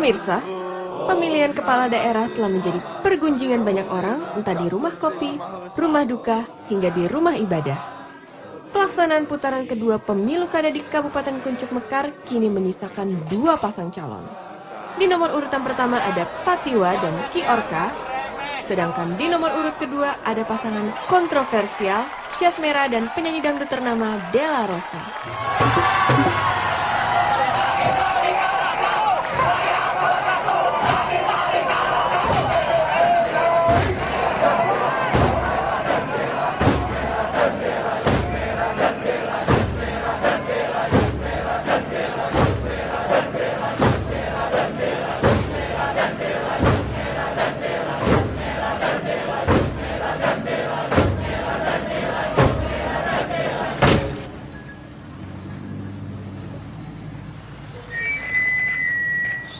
Pemirsa, pemilihan kepala daerah telah menjadi pergunjingan banyak orang, entah di rumah kopi, rumah duka, hingga di rumah ibadah. Pelaksanaan putaran kedua pemilu kada di Kabupaten Kuncuk Mekar kini menyisakan 2 pasang calon. Di nomor urutan pertama ada Patiwa dan Ki Orka, sedangkan di nomor urut kedua ada pasangan kontroversial, Jas Merah dan penyanyi dangdut ternama Della Rosa.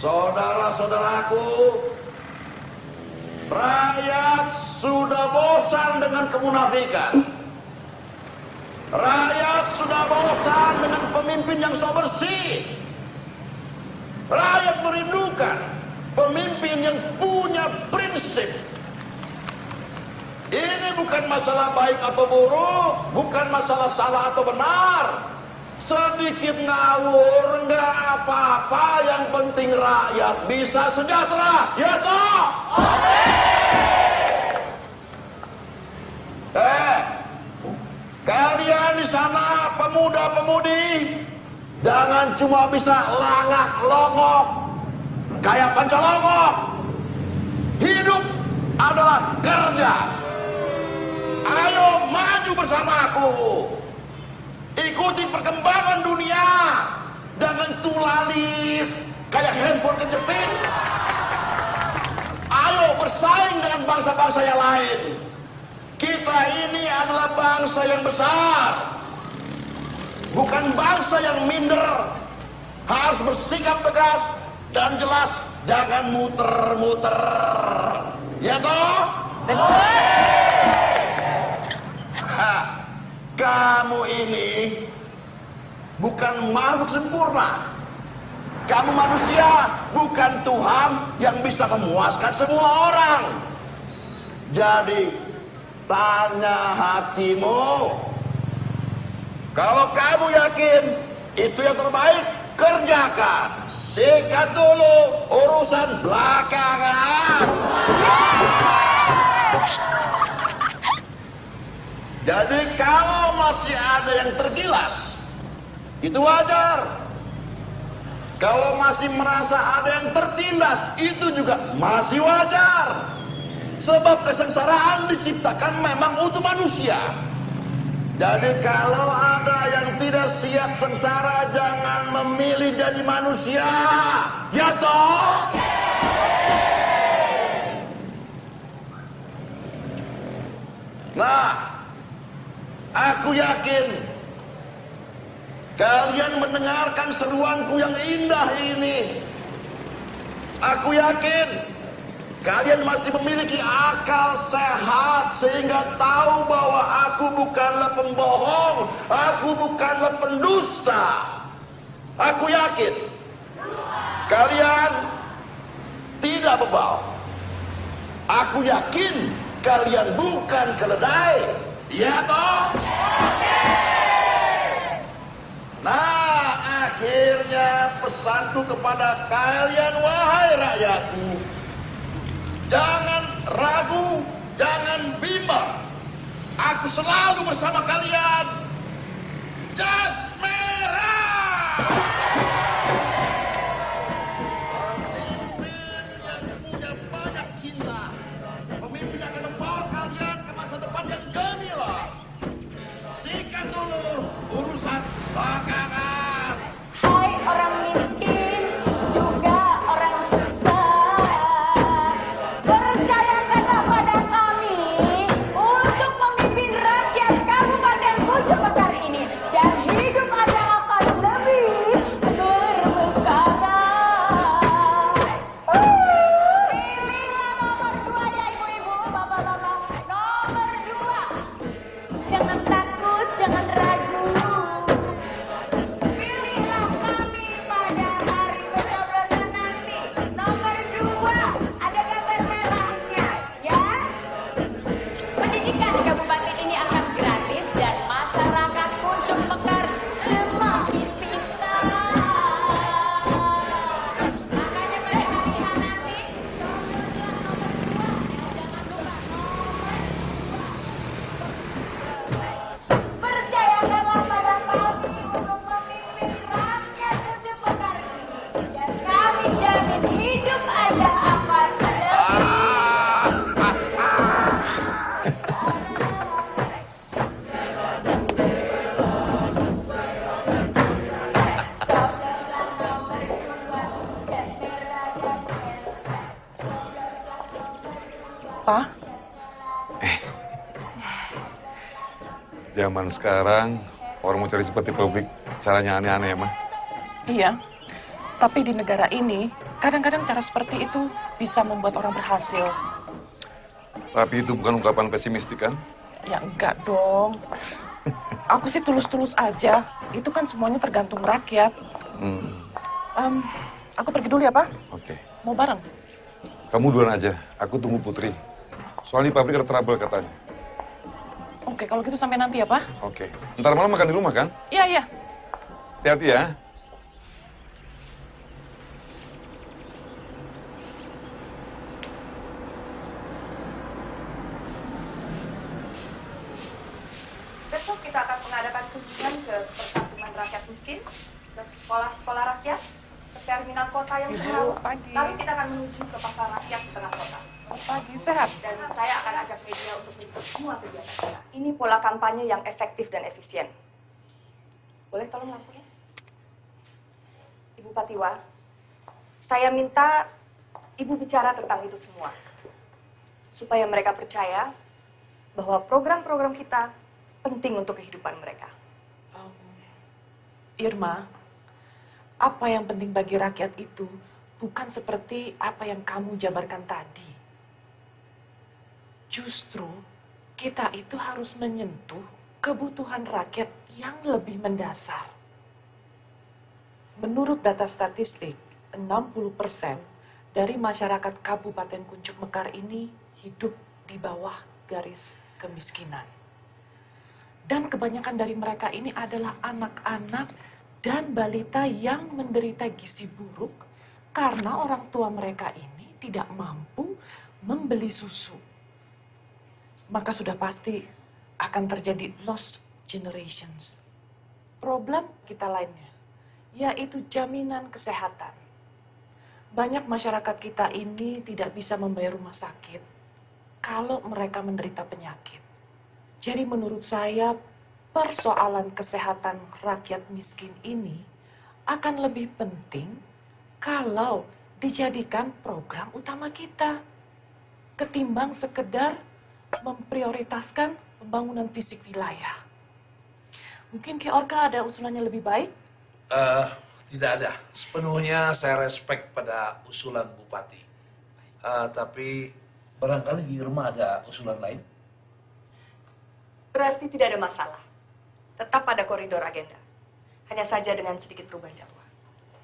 Saudara-saudaraku, rakyat sudah bosan dengan kemunafikan. Rakyat sudah bosan dengan pemimpin yang so bersih. Rakyat merindukan pemimpin yang punya prinsip. Ini bukan masalah baik atau buruk, bukan masalah salah atau benar. Sedikit ngawur nggak apa-apa, yang penting rakyat bisa sejahtera, ya toh? Kalian di sana pemuda-pemudi, jangan cuma bisa langak-longok kayak pancolongok. Hidup adalah kerja. Ayo maju bersamaku. Ikuti perkembangan dunia, jangan tulalit kayak handphone kejepit. Ayo bersaing dengan bangsa-bangsa yang lain. Kita ini adalah bangsa yang besar, bukan bangsa yang minder. Harus bersikap tegas dan jelas, jangan muter-muter. Ya toh? Kamu ini bukan makhluk sempurna. Kamu manusia, bukan Tuhan yang bisa memuaskan semua orang. Jadi, tanya hatimu. Kalau kamu yakin itu yang terbaik, kerjakan. Sikat dulu urusan belakangan. Jadi kalau masih ada yang tergilas, itu wajar. Kalau masih merasa ada yang tertindas, itu juga masih wajar. Sebab kesengsaraan diciptakan memang untuk manusia. Jadi kalau ada yang tidak siap sengsara, jangan memilih jadi manusia. Ya toh? Nah, aku yakin kalian mendengarkan seruanku yang indah ini. Aku yakin kalian masih memiliki akal sehat sehingga tahu bahwa aku bukanlah pembohong, aku bukanlah pendusta. Aku yakin kalian tidak bebal. Aku yakin kalian bukan keledai. Ya toh? Nah, akhirnya pesanku kepada kalian, wahai rakyatku, jangan ragu, jangan bimbang. Aku selalu bersama kalian. Jas Merah! Pemimpin yang punya banyak cinta. Pemimpin yang akan membawa kalian ke masa depan yang gemilang. Sikat dulu urusan belakangan. Hai orang miskin, juga orang susah. Percayakanlah pada kami untuk memimpin rakyat Kabupaten Kuncuk Mekar ini. Dan Apa? Zaman sekarang, orang mau cari seperti publik, caranya aneh-aneh ya, Ma? Iya. Tapi di negara ini, kadang-kadang cara seperti itu bisa membuat orang berhasil. Tapi itu bukan ungkapan pesimistik, kan? Ya enggak dong. Aku sih tulus-tulus aja. Itu kan semuanya tergantung rakyat. Aku pergi dulu ya, Pak. Oke. Mau bareng? Kamu duluan aja, aku tunggu Putri. Soalnya di pabrik ada trouble katanya. Oke, kalau gitu sampai nanti ya, Pak. Oke. Ntar malam makan di rumah, kan? Iya, iya. Hati-hati ya. Besok kita akan mengadakan kunjungan ke Persatuan Rakyat Miskin, ke sekolah-sekolah rakyat, ke terminal kota yang jauh. Lalu kita akan menuju ke pasar rakyat di tengah kota. Pagi, sehat. Dan saya akan ajak media untuk mengikuti semua kegiatan kita. Ini pola kampanye yang efektif dan efisien. Boleh tolong lampunya? Ibu Patiwa, saya minta Ibu bicara tentang itu semua. Supaya mereka percaya bahwa program-program kita penting untuk kehidupan mereka. Irma, apa yang penting bagi rakyat itu bukan seperti apa yang kamu jabarkan tadi. Justru kita itu harus menyentuh kebutuhan rakyat yang lebih mendasar. Menurut data statistik, 60% dari masyarakat Kabupaten Kuncuk Mekar ini hidup di bawah garis kemiskinan. Dan kebanyakan dari mereka ini adalah anak-anak dan balita yang menderita gizi buruk karena orang tua mereka ini tidak mampu membeli susu. Maka sudah pasti akan terjadi lost generations. Problem kita lainnya, yaitu jaminan kesehatan. Banyak masyarakat kita ini tidak bisa membayar rumah sakit kalau mereka menderita penyakit. Jadi menurut saya, persoalan kesehatan rakyat miskin ini akan lebih penting kalau dijadikan program utama kita, ketimbang sekedar memprioritaskan pembangunan fisik wilayah. Mungkin Ki Orka ada usulannya lebih baik? Tidak ada. Sepenuhnya saya respect pada usulan Bupati. Tapi barangkali di rumah ada usulan lain. Berarti tidak ada masalah. Tetap pada koridor agenda. Hanya saja dengan sedikit perubahan jadwal.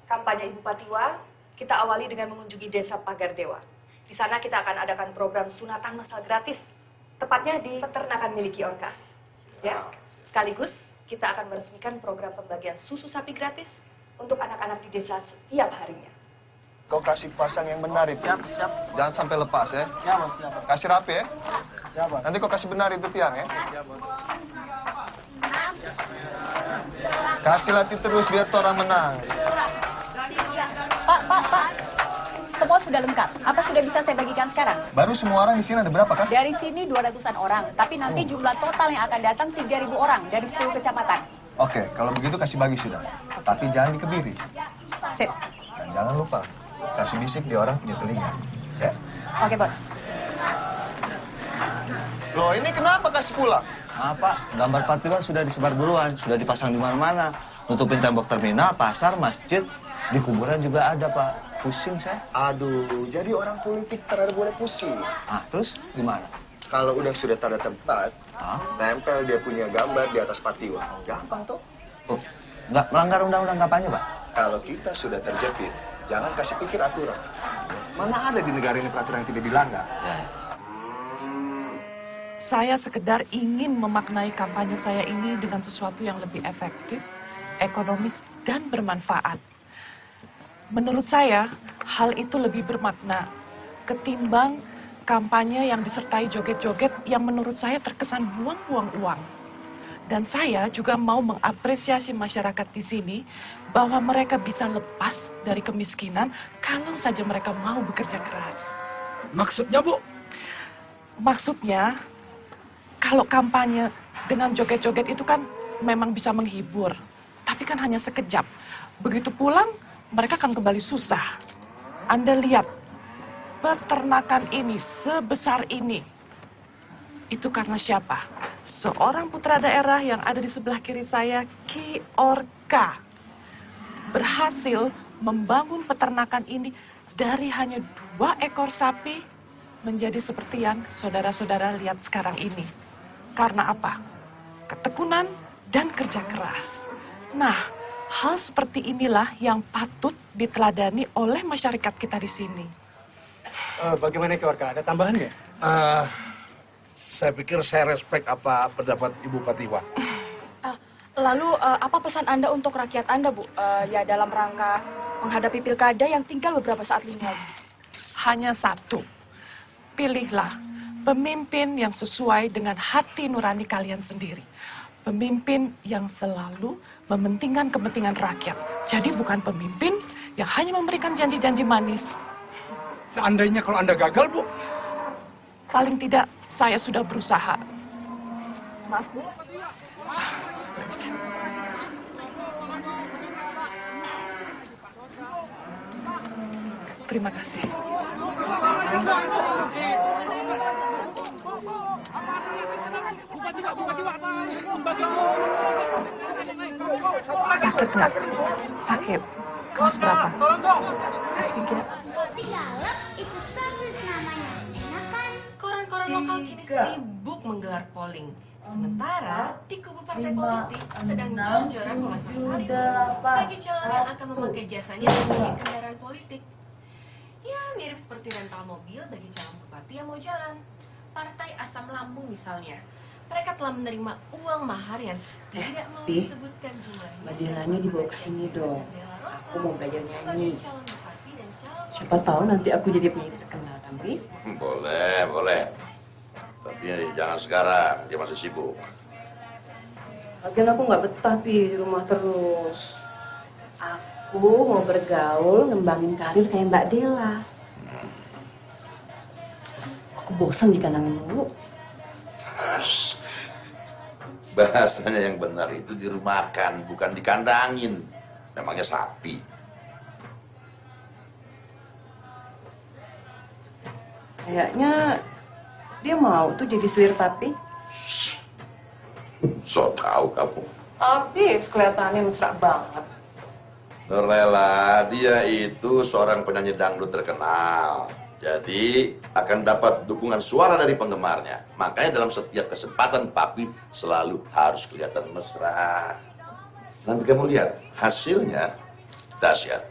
Kampanye Ibu Patiwa, kita awali dengan mengunjungi desa Pagar Dewa. Di sana kita akan adakan program sunatan massal gratis. Tepatnya di peternakan milik Ki Orka. Ya, sekaligus kita akan meresmikan program pembagian susu sapi gratis untuk anak-anak di desa setiap harinya. Kau kasih pasang yang benar itu. Siap. Jangan sampai lepas ya. Siap. Kasih rapi ya. Siap. Nanti kau kasih benar itu tiang ya. Siap. Kasih latih terus biar orang menang. Pak. Semua sudah lengkap. Apa sudah bisa saya bagikan sekarang? Baru semua orang di sini ada berapa kan? Dari sini 200-an orang, tapi nanti jumlah total yang akan datang 3.000 orang dari 10 kecamatan. Oke, kalau begitu kasih bagi sudah. Tapi jangan dikebiri. Sip. Dan jangan lupa kasih bisik di orang punya telinga. Ya? Oke, Bos. Loh, ini kenapa kasih pulang? Apa? Gambar Patiwa sudah disebar duluan, sudah dipasang di mana-mana. Nutupin tembok terminal, pasar, masjid, di kuburan juga ada, Pak. Pusing saya. Aduh, jadi orang politik terlalu boleh pusing. Ah, terus gimana? Kalau udah sudah tanda tempat, tempel dia punya gambar di atas Patiwa. Gampang tuh. Oh, nggak melanggar undang-undang kampanye, Pak? Kalau kita sudah terjepit, jangan kasih pikir aturan. Mana ada di negara ini peraturan yang tidak dilanggar? Ya. Saya sekedar ingin memaknai kampanye saya ini dengan sesuatu yang lebih efektif, ekonomis, dan bermanfaat. Menurut saya, hal itu lebih bermakna ketimbang kampanye yang disertai joget-joget yang menurut saya terkesan buang-buang uang. Dan saya juga mau mengapresiasi masyarakat di sini bahwa mereka bisa lepas dari kemiskinan kalau saja mereka mau bekerja keras. Maksudnya, Bu? Maksudnya, kalau kampanye dengan joget-joget itu kan memang bisa menghibur, tapi kan hanya sekejap. Begitu pulang, mereka akan kembali susah. Anda lihat, peternakan ini sebesar ini, itu karena siapa? Seorang putra daerah yang ada di sebelah kiri saya, Ki Orka, berhasil membangun peternakan ini dari hanya 2 ekor sapi menjadi seperti yang saudara-saudara lihat sekarang ini. Karena apa? Ketekunan dan kerja keras. Nah, hal seperti inilah yang patut diteladani oleh masyarakat kita di sini. Bagaimana Ki Orka? Ada tambahan nggak? Saya pikir saya respect apa pendapat Ibu Patiwa. Lalu apa pesan Anda untuk rakyat Anda, Bu? Ya dalam rangka menghadapi pilkada yang tinggal beberapa saat lagi. Hanya satu. Pilihlah pemimpin yang sesuai dengan hati nurani kalian sendiri. Pemimpin yang selalu mementingkan kepentingan rakyat. Jadi bukan pemimpin yang hanya memberikan janji-janji manis. Seandainya kalau Anda gagal, Bu? Paling tidak, saya sudah berusaha. Maaf, Bu. Terima kasih. Sakit nggak? Sakit. Kelas berapa? Kelas 3. Galak itu service namanya. Enak kan? Koran-koran lokal kini sibuk menggelar polling. Sementara di kubu partai politik sedang jor-joran memasang tarif bagi calon yang akan memakai jasanya sebagai kendaraan politik. Ya, mirip seperti rental mobil bagi calon bupati yang mau jalan. Partai Asam Lambung misalnya. Mereka telah menerima uang mahar yang tidak mau disebutkan jumlahnya. Majalahnya dibawa ke sini dong. Aku mau belajar nyanyi. Siapa tahu nanti aku jadi penyanyi terkenal, kan, Pi? Boleh, boleh. Tapi jangan sekarang, dia masih sibuk. Lagian aku nggak betah, Pi, di rumah terus. Aku mau bergaul, ngembangin karir kayak Mbak Dela. Aku bosan dikanangin mulu. Bahasanya yang benar itu dirumahkan, bukan dikandangin. Namanya sapi. Kayaknya dia mau tuh jadi selir papi. So tahu kamu. Habis kelihatannya mesra banget. Nurlela, dia itu seorang penyanyi dangdut terkenal. Jadi akan dapat dukungan suara dari penggemarnya. Makanya dalam setiap kesempatan papi selalu harus kelihatan mesra. Nanti kamu lihat hasilnya dahsyat.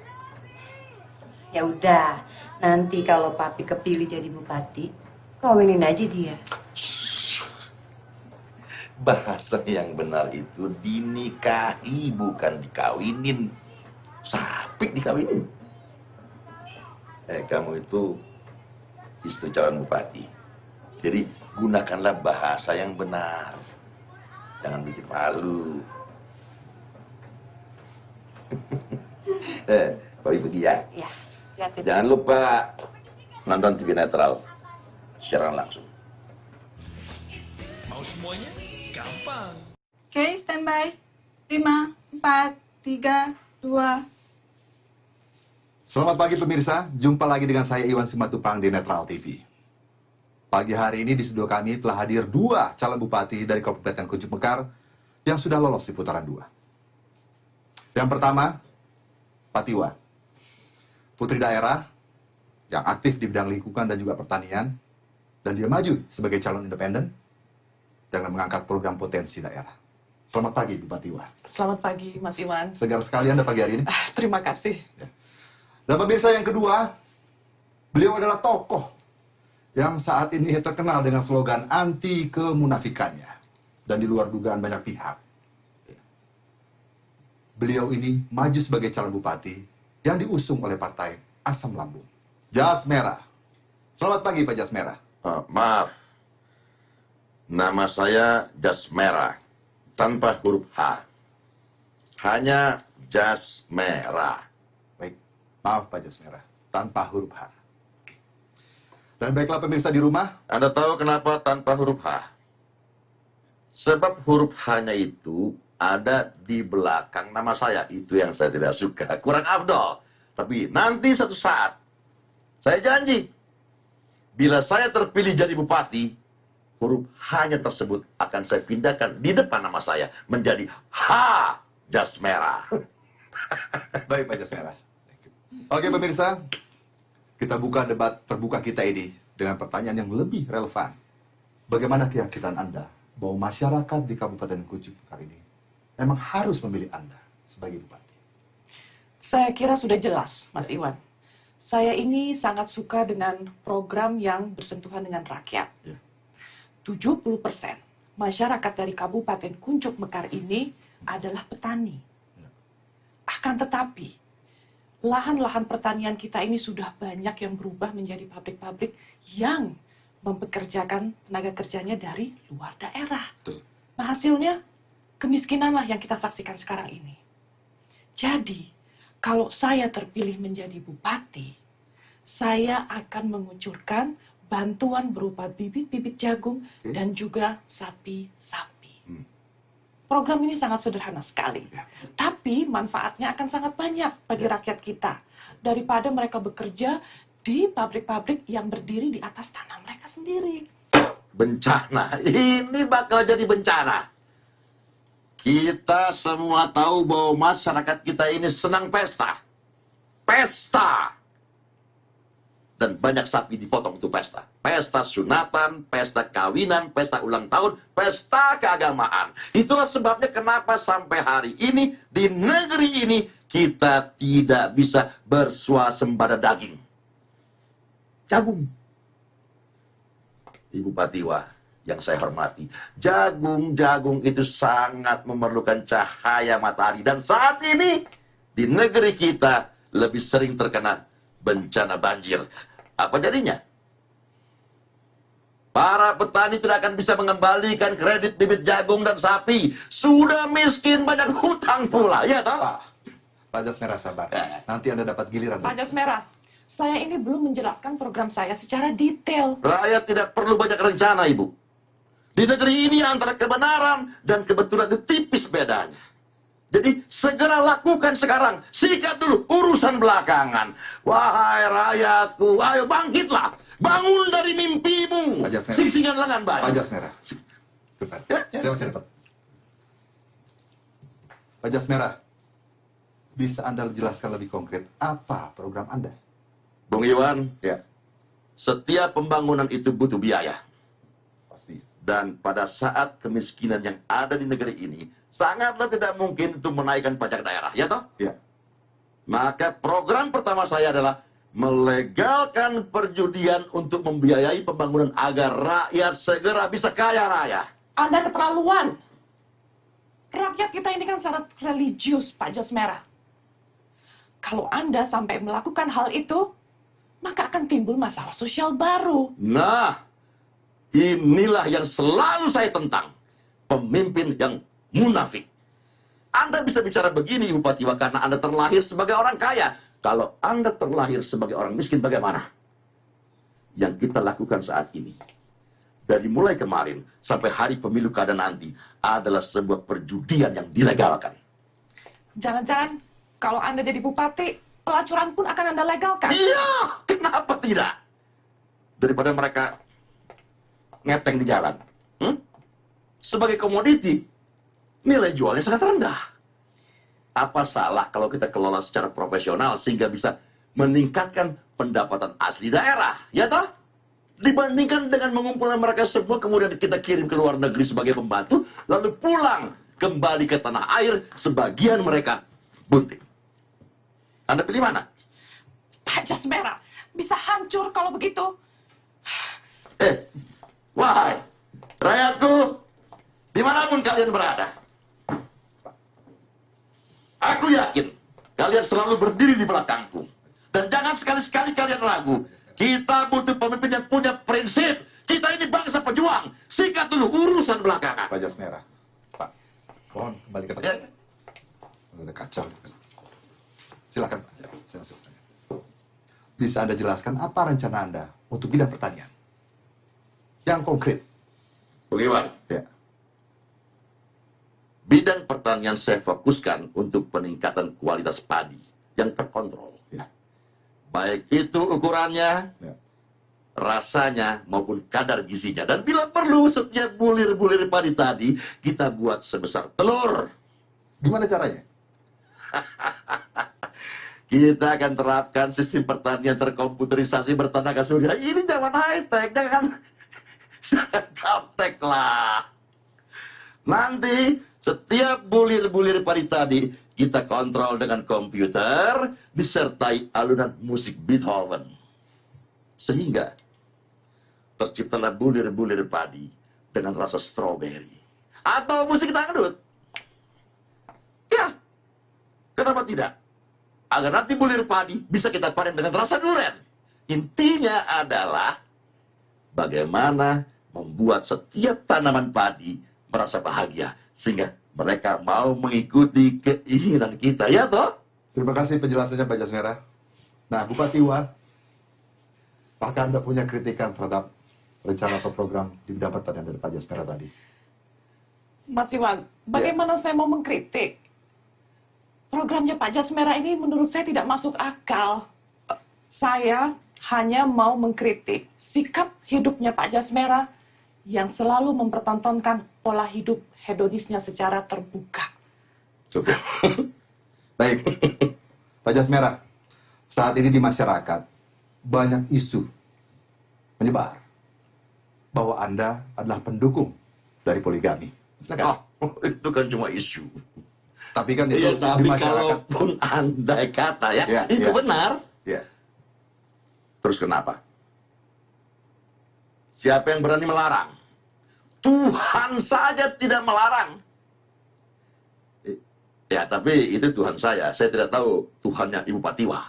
Ya udah, nanti kalau papi kepilih jadi bupati, kawinin aja dia. Bahasa yang benar itu dinikahi, bukan dikawinin. Sapi dikawinin. Kamu itu istri calon bupati. Jadi gunakanlah bahasa yang benar. Jangan bikin malu. Papi pergi ya. Ya. Jangan lupa nonton TV netral siaran langsung. Mau semuanya? Gampang. Oke, standby. 5, 4, 3, 2. Selamat pagi pemirsa, jumpa lagi dengan saya Iwan Simatupang di Netral TV. Pagi hari ini di studio kami telah hadir 2 calon bupati dari Kabupaten Kuncuk Mekar yang sudah lolos di putaran 2. Yang pertama, Patiwa, putri daerah yang aktif di bidang lingkungan dan juga pertanian, dan dia maju sebagai calon independen dengan mengangkat program potensi daerah. Selamat pagi, Bu Patiwa. Selamat pagi, Mas Iwan. Segar sekali Anda pagi hari ini. Terima kasih. Ya. Dan pemirsa yang kedua, beliau adalah tokoh yang saat ini terkenal dengan slogan anti kemunafikannya dan di luar dugaan banyak pihak. Beliau ini maju sebagai calon bupati yang diusung oleh partai Asam Lambung. Jas Merah. Selamat pagi Pak Jas Merah. Maaf, nama saya Jas Merah tanpa huruf H. Hanya Jas Merah. Baik, maaf Pak Jas Merah, tanpa huruf H. Oke. Dan baiklah pemirsa di rumah. Anda tahu kenapa tanpa huruf H? Sebab huruf H-nya itu ada di belakang nama saya. Itu yang saya tidak suka. Kurang afdol. Tapi nanti satu saat, saya janji, bila saya terpilih jadi bupati, huruf H-nya tersebut akan saya pindahkan di depan nama saya menjadi H jas merah. Baik, Pak Jas Merah. Oke, pemirsa. Kita buka debat terbuka kita ini dengan pertanyaan yang lebih relevan. Bagaimana keyakinan Anda bahwa masyarakat di Kabupaten Kuncuk Mekar ini memang harus memilih Anda sebagai bupati? Saya kira sudah jelas, Mas Iwan. Saya ini sangat suka dengan program yang bersentuhan dengan rakyat. 70% masyarakat dari Kabupaten Kuncuk Mekar ini adalah petani. Akan tetapi, lahan-lahan pertanian kita ini sudah banyak yang berubah menjadi pabrik-pabrik yang mempekerjakan tenaga kerjanya dari luar daerah. Nah, hasilnya kemiskinanlah yang kita saksikan sekarang ini. Jadi, kalau saya terpilih menjadi bupati, saya akan mengucurkan bantuan berupa bibit-bibit jagung dan juga sapi-sapi. Program ini sangat sederhana sekali, tapi manfaatnya akan sangat banyak bagi rakyat kita. Daripada mereka bekerja di pabrik-pabrik yang berdiri di atas tanah mereka sendiri. Bencana, ini bakal jadi bencana. Kita semua tahu bahwa masyarakat kita ini senang pesta. Pesta. Dan banyak sapi dipotong untuk pesta. Pesta sunatan, pesta kawinan, pesta ulang tahun, pesta keagamaan. Itulah sebabnya kenapa sampai hari ini di negeri ini kita tidak bisa bersuasembada daging. Jagung. Ibu Patiwa yang saya hormati, jagung-jagung itu sangat memerlukan cahaya matahari. Dan saat ini, di negeri kita lebih sering terkena bencana banjir. Apa jadinya? Para petani tidak akan bisa mengembalikan kredit bibit jagung dan sapi. Sudah miskin, banyak hutang pula. Ya, toh? Pak Jas Merah, sabar. Nanti Anda dapat giliran. Pak Jas Merah, saya ini belum menjelaskan program saya secara detail. Rakyat tidak perlu banyak rencana, Ibu. Di negeri ini antara kebenaran dan kebetulan itu tipis bedanya. Jadi segera lakukan sekarang. Sikat dulu urusan belakangan. Wahai rakyatku, ayo bangkitlah. Bangun dari mimpimu. Singsingan lengan banyak. Pak Jas Merah. Bentar. Saya masih dapat. Pak Jas Merah, bisa Anda jelaskan lebih konkret apa program Anda? Bung Iwan, setiap pembangunan itu butuh biaya. Dan pada saat kemiskinan yang ada di negeri ini, sangatlah tidak mungkin untuk menaikkan pajak daerah, ya toh? Ya. Maka program pertama saya adalah melegalkan perjudian untuk membiayai pembangunan agar rakyat segera bisa kaya raya. Anda keterlaluan. Rakyat kita ini kan sangat religius, Pak Jas Merah. Kalau Anda sampai melakukan hal itu, maka akan timbul masalah sosial baru. Nah, inilah yang selalu saya tentang. Pemimpin yang munafik. Anda bisa bicara begini, Ibu Patiwa, karena Anda terlahir sebagai orang kaya. Kalau Anda terlahir sebagai orang miskin, bagaimana? Yang kita lakukan saat ini, dari mulai kemarin sampai hari pemilu kada nanti, adalah sebuah perjudian yang dilegalkan. Jangan-jangan kalau Anda jadi bupati, pelacuran pun akan Anda legalkan. Iya, kenapa tidak? Daripada mereka ngeteng di jalan. Sebagai komoditi, nilai jualnya sangat rendah. Apa salah kalau kita kelola secara profesional sehingga bisa meningkatkan pendapatan asli daerah, ya toh? Dibandingkan dengan mengumpulkan mereka semua kemudian kita kirim ke luar negeri sebagai pembantu, lalu pulang kembali ke tanah air, sebagian mereka bunting. Anda pilih mana? Pak Jas Merah, bisa hancur kalau begitu. Wahai rakyatku, dimanapun kalian berada, aku yakin kalian selalu berdiri di belakangku. Dan jangan sekali-sekali kalian ragu. Kita butuh pemimpin yang punya prinsip. Kita ini bangsa pejuang. Sikat dulu urusan belakangan. Pak Jas Merah. Pak, mohon kembali ke tempat. Udah kacau. Silakan. Saya masih bertanya. Bisa Anda jelaskan apa rencana Anda untuk bidang pertanian? Yang konkret. Bung Iwan. Ya. Bidang pertanian saya fokuskan untuk peningkatan kualitas padi yang terkontrol. Ya. Baik itu ukurannya, rasanya maupun kadar gizinya. Dan bila perlu, setiap bulir-bulir padi tadi kita buat sebesar telur. Gimana caranya? Kita akan terapkan sistem pertanian terkomputerisasi bertenaga surya. Ini zaman high-tech, jangan gaptek lah. Nanti setiap bulir-bulir padi tadi kita kontrol dengan komputer disertai alunan musik Beethoven. Sehingga terciptalah bulir-bulir padi dengan rasa stroberi. Atau musik dangdut. Ya, kenapa tidak? Agar nanti bulir padi bisa kita panen dengan rasa durian. Intinya adalah bagaimana membuat setiap tanaman padi merasa bahagia sehingga mereka mau mengikuti keinginan kita, ya toh? Terima kasih penjelasannya Pak Jasmera. Nah, Bupati Iwan, apakah Anda punya kritikan terhadap rencana atau program di bidang pertanian dari Pak Jasmera tadi? Mas Iwan, bagaimana saya mau mengkritik? Programnya Pak Jasmera ini menurut saya tidak masuk akal. Saya hanya mau mengkritik sikap hidupnya Pak Jasmera yang selalu mempertontonkan pola hidup hedonisnya secara terbuka. Cukup. Baik, Pak Jasmera, saat ini di masyarakat banyak isu menyebar bahwa Anda adalah pendukung dari poligami. Silakan. Oh, itu kan cuma isu. Tapi kan itu tapi di masyarakat. Kalaupun andai kata ya, itu benar. Ya. Terus kenapa? Siapa yang berani melarang? Tuhan saja tidak melarang. Ya, tapi itu Tuhan saya. Saya tidak tahu Tuhannya Ibu Patiwa.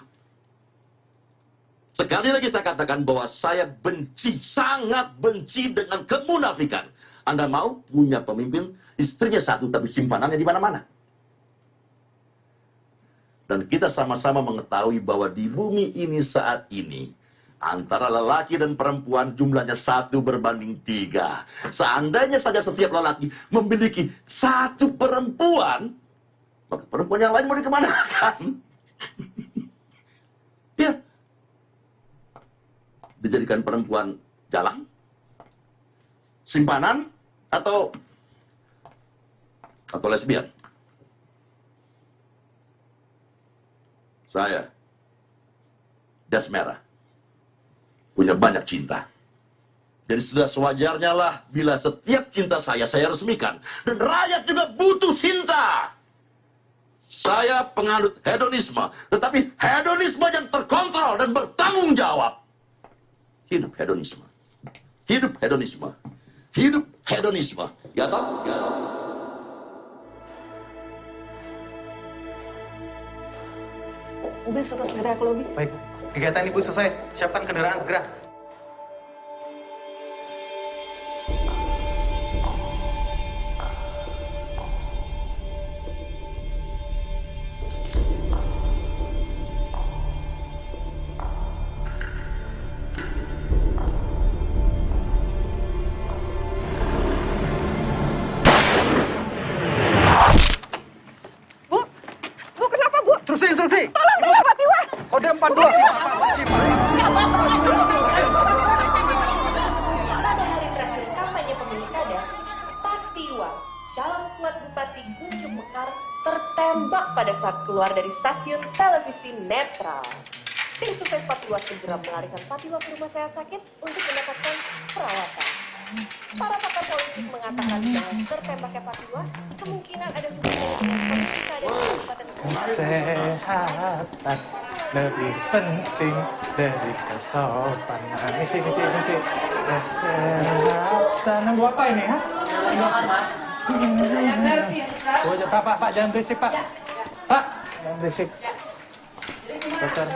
Sekali lagi saya katakan bahwa saya benci, sangat benci dengan kemunafikan. Anda mau punya pemimpin, istrinya satu tapi simpanannya di mana-mana. Dan kita sama-sama mengetahui bahwa di bumi ini saat ini, antara lelaki dan perempuan jumlahnya 1:3. Seandainya saja setiap lelaki memiliki 1 perempuan, maka perempuan yang lain mau dikemanakan? Ya. Dijadikan perempuan jalan, simpanan, atau lesbian. Saya, Jasmera, punya banyak cinta. Jadi sudah sewajarnya lah bila setiap cinta saya resmikan. Dan rakyat juga butuh cinta. Saya penganut hedonisme, tetapi hedonisme yang terkontrol dan bertanggung jawab. Hidup hedonisme. Hidup hedonisme. Hidup hedonisme. Ya toh? Ya toh? Mobil sudah segera ke lobi. Baik, kegiatan Ibu selesai. Siapkan kendaraan segera. Bu, kenapa Bu? Terusin. Tolong dulu Pak Tiwa. Kode 42. Pada hari terakhir kampanye pemilu kada, Patiwa, calon kuat Bupati Gunjung Mekar, tertembak pada saat keluar dari stasiun televisi netral. Tim sukses Patiwa segera melarikan Patiwa ke rumah sakit untuk mendapatkan perawatan. Para pakar politik mengatakan bahwa tertembaknya Patiwa kemungkinan ada hubungannya dengan kondisi keadaan di Kabupaten Mekar. Kesehatan lebih penting dari kesopanan. Misi. Kesehatan. Nunggu apa ini, ha? Oh, Pak, jangan berisik, Pak. Pak, jangan berisik. Dokter.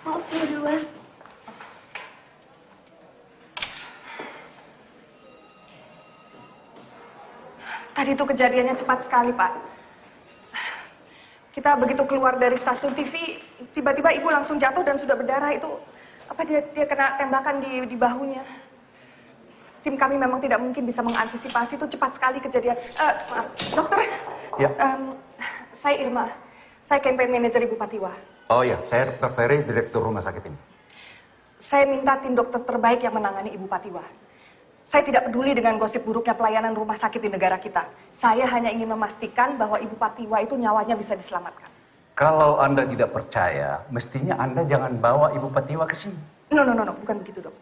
Maaf ya duluan. Tadi itu kejadiannya cepat sekali, Pak. Kita begitu keluar dari stasiun TV, tiba-tiba ibu langsung jatuh dan sudah berdarah. Itu apa dia kena tembakan di bahunya. Tim kami memang tidak mungkin bisa mengantisipasi, itu cepat sekali kejadian. Maaf, dokter. Ya. Saya Irma. Saya campaign manager Ibu Patiwa. Oh ya, saya Dr. Ferry, direktur rumah sakit ini. Saya minta tim dokter terbaik yang menangani Ibu Patiwa. Saya tidak peduli dengan gosip buruknya pelayanan rumah sakit di negara kita. Saya hanya ingin memastikan bahwa Ibu Patiwa itu nyawanya bisa diselamatkan. Kalau Anda tidak percaya, mestinya Anda jangan bawa Ibu Patiwa ke sini. No, bukan begitu, Dok.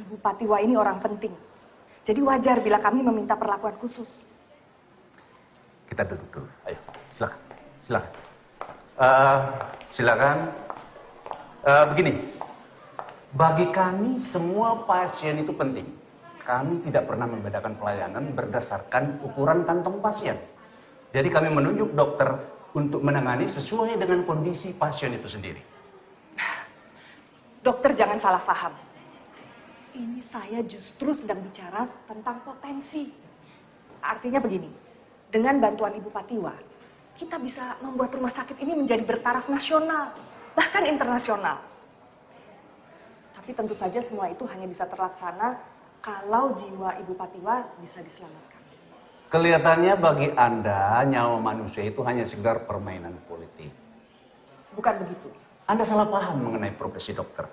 Ibu Patiwa ini orang penting. Jadi wajar bila kami meminta perlakuan khusus. Kita duduk dulu. Ayo, silakan. Silakan. Begini, bagi kami semua pasien itu penting. Kami tidak pernah membedakan pelayanan berdasarkan ukuran kantong pasien. Jadi kami menunjuk dokter untuk menangani sesuai dengan kondisi pasien itu sendiri. Dokter jangan salah paham. Ini saya justru sedang bicara tentang potensi. Artinya begini, dengan bantuan Ibu Patiwa, kita bisa membuat rumah sakit ini menjadi bertaraf nasional, bahkan internasional. Tapi tentu saja semua itu hanya bisa terlaksana kalau jiwa Ibu Patiwa bisa diselamatkan. Kelihatannya bagi Anda, nyawa manusia itu hanya sekedar permainan politik. Bukan begitu. Anda salah paham mengenai profesi dokter.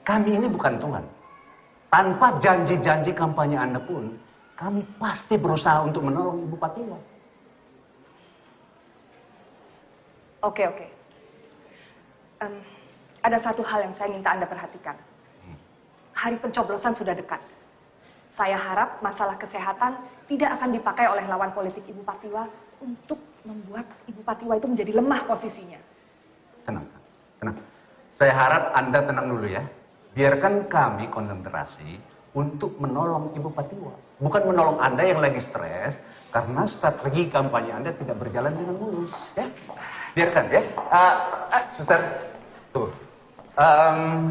Kami ini bukan Tuhan. Tanpa janji-janji kampanye Anda pun, kami pasti berusaha untuk menolong Ibu Patiwa. Oke. Ada satu hal yang saya minta Anda perhatikan. Hari pencoblosan sudah dekat. Saya harap masalah kesehatan tidak akan dipakai oleh lawan politik Ibu Patiwa untuk membuat Ibu Patiwa itu menjadi lemah posisinya. Tenang. Saya harap Anda tenang dulu ya. Biarkan kami konsentrasi untuk menolong Ibu Patiwa. Bukan menolong Anda yang lagi stres karena strategi kampanye Anda tidak berjalan dengan mulus. Ya? Biarkan ya. Suster, tuh.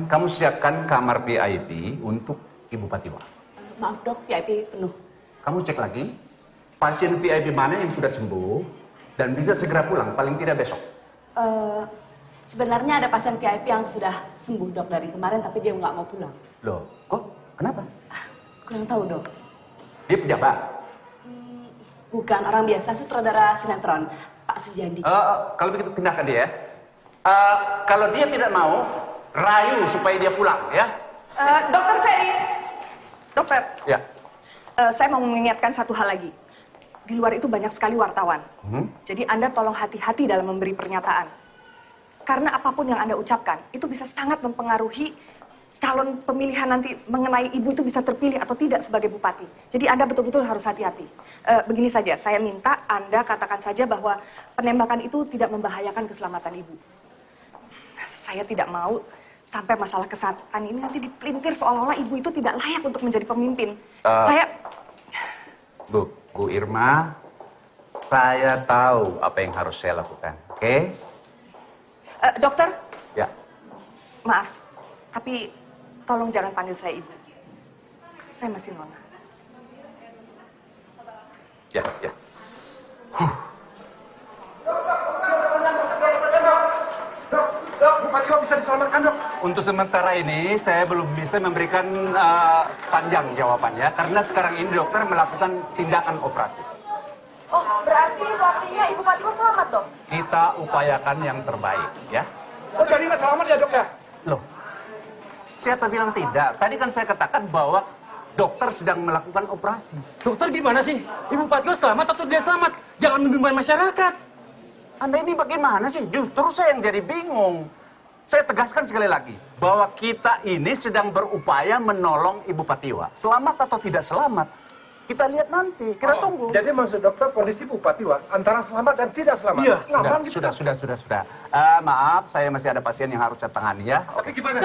Kamu siapkan kamar VIP untuk Ibu Patiwa. Maaf dok, VIP penuh. Kamu cek lagi, pasien VIP mana yang sudah sembuh dan bisa segera pulang, paling tidak besok. Sebenarnya ada pasien VIP yang sudah sembuh dok dari kemarin, tapi dia nggak mau pulang. Loh, kok? Kenapa? Kurang tahu dok. Dia pejabat? Bukan, orang biasa, sutradara sinetron, Pak Sujandi. Kalau begitu pindahkan dia ya. Kalau dia tidak mau, rayu supaya dia pulang ya. Dokter Ferry. Dokter. Ya. Saya mau mengingatkan satu hal lagi. Di luar itu banyak sekali wartawan. Jadi Anda tolong hati-hati dalam memberi pernyataan. Karena apapun yang Anda ucapkan, itu bisa sangat mempengaruhi calon pemilihan nanti mengenai ibu itu bisa terpilih atau tidak sebagai bupati. Jadi Anda betul-betul harus hati-hati. Begini saja, saya minta Anda katakan saja bahwa penembakan itu tidak membahayakan keselamatan ibu. Saya tidak mau sampai masalah kesehatan ini nanti dipelintir seolah-olah ibu itu tidak layak untuk menjadi pemimpin. Bu Irma, saya tahu apa yang harus saya lakukan, oke? Dokter? Ya. Maaf, tapi tolong jangan panggil saya ibu. Saya masih nona. Ya. Dok, Bu Patiwa bisa diselamatkan dok. Untuk sementara ini saya belum bisa memberikan panjang jawabannya karena sekarang ini dokter melakukan tindakan operasi. Oh, berarti artinya Ibu Patiwa selamat dok? Kita upayakan yang terbaik ya. Oh, jadi nggak selamat ya dok ya? Loh, siapa bilang tidak? Tadi kan saya katakan bahwa dokter sedang melakukan operasi. Dokter gimana sih? Ibu Patiwa selamat atau tidak selamat? Jangan membingungkan masyarakat. Anda ini bagaimana sih? Justru saya yang jadi bingung. Saya tegaskan sekali lagi, bahwa kita ini sedang berupaya menolong Ibu Patiwa. Selamat atau tidak selamat, kita lihat nanti, kita tunggu. Jadi maksud dokter kondisi Bu Patiwa antara selamat dan tidak selamat? Iya, sudah. Maaf, saya masih ada pasien yang harus saya tangani ya. Tapi gimana?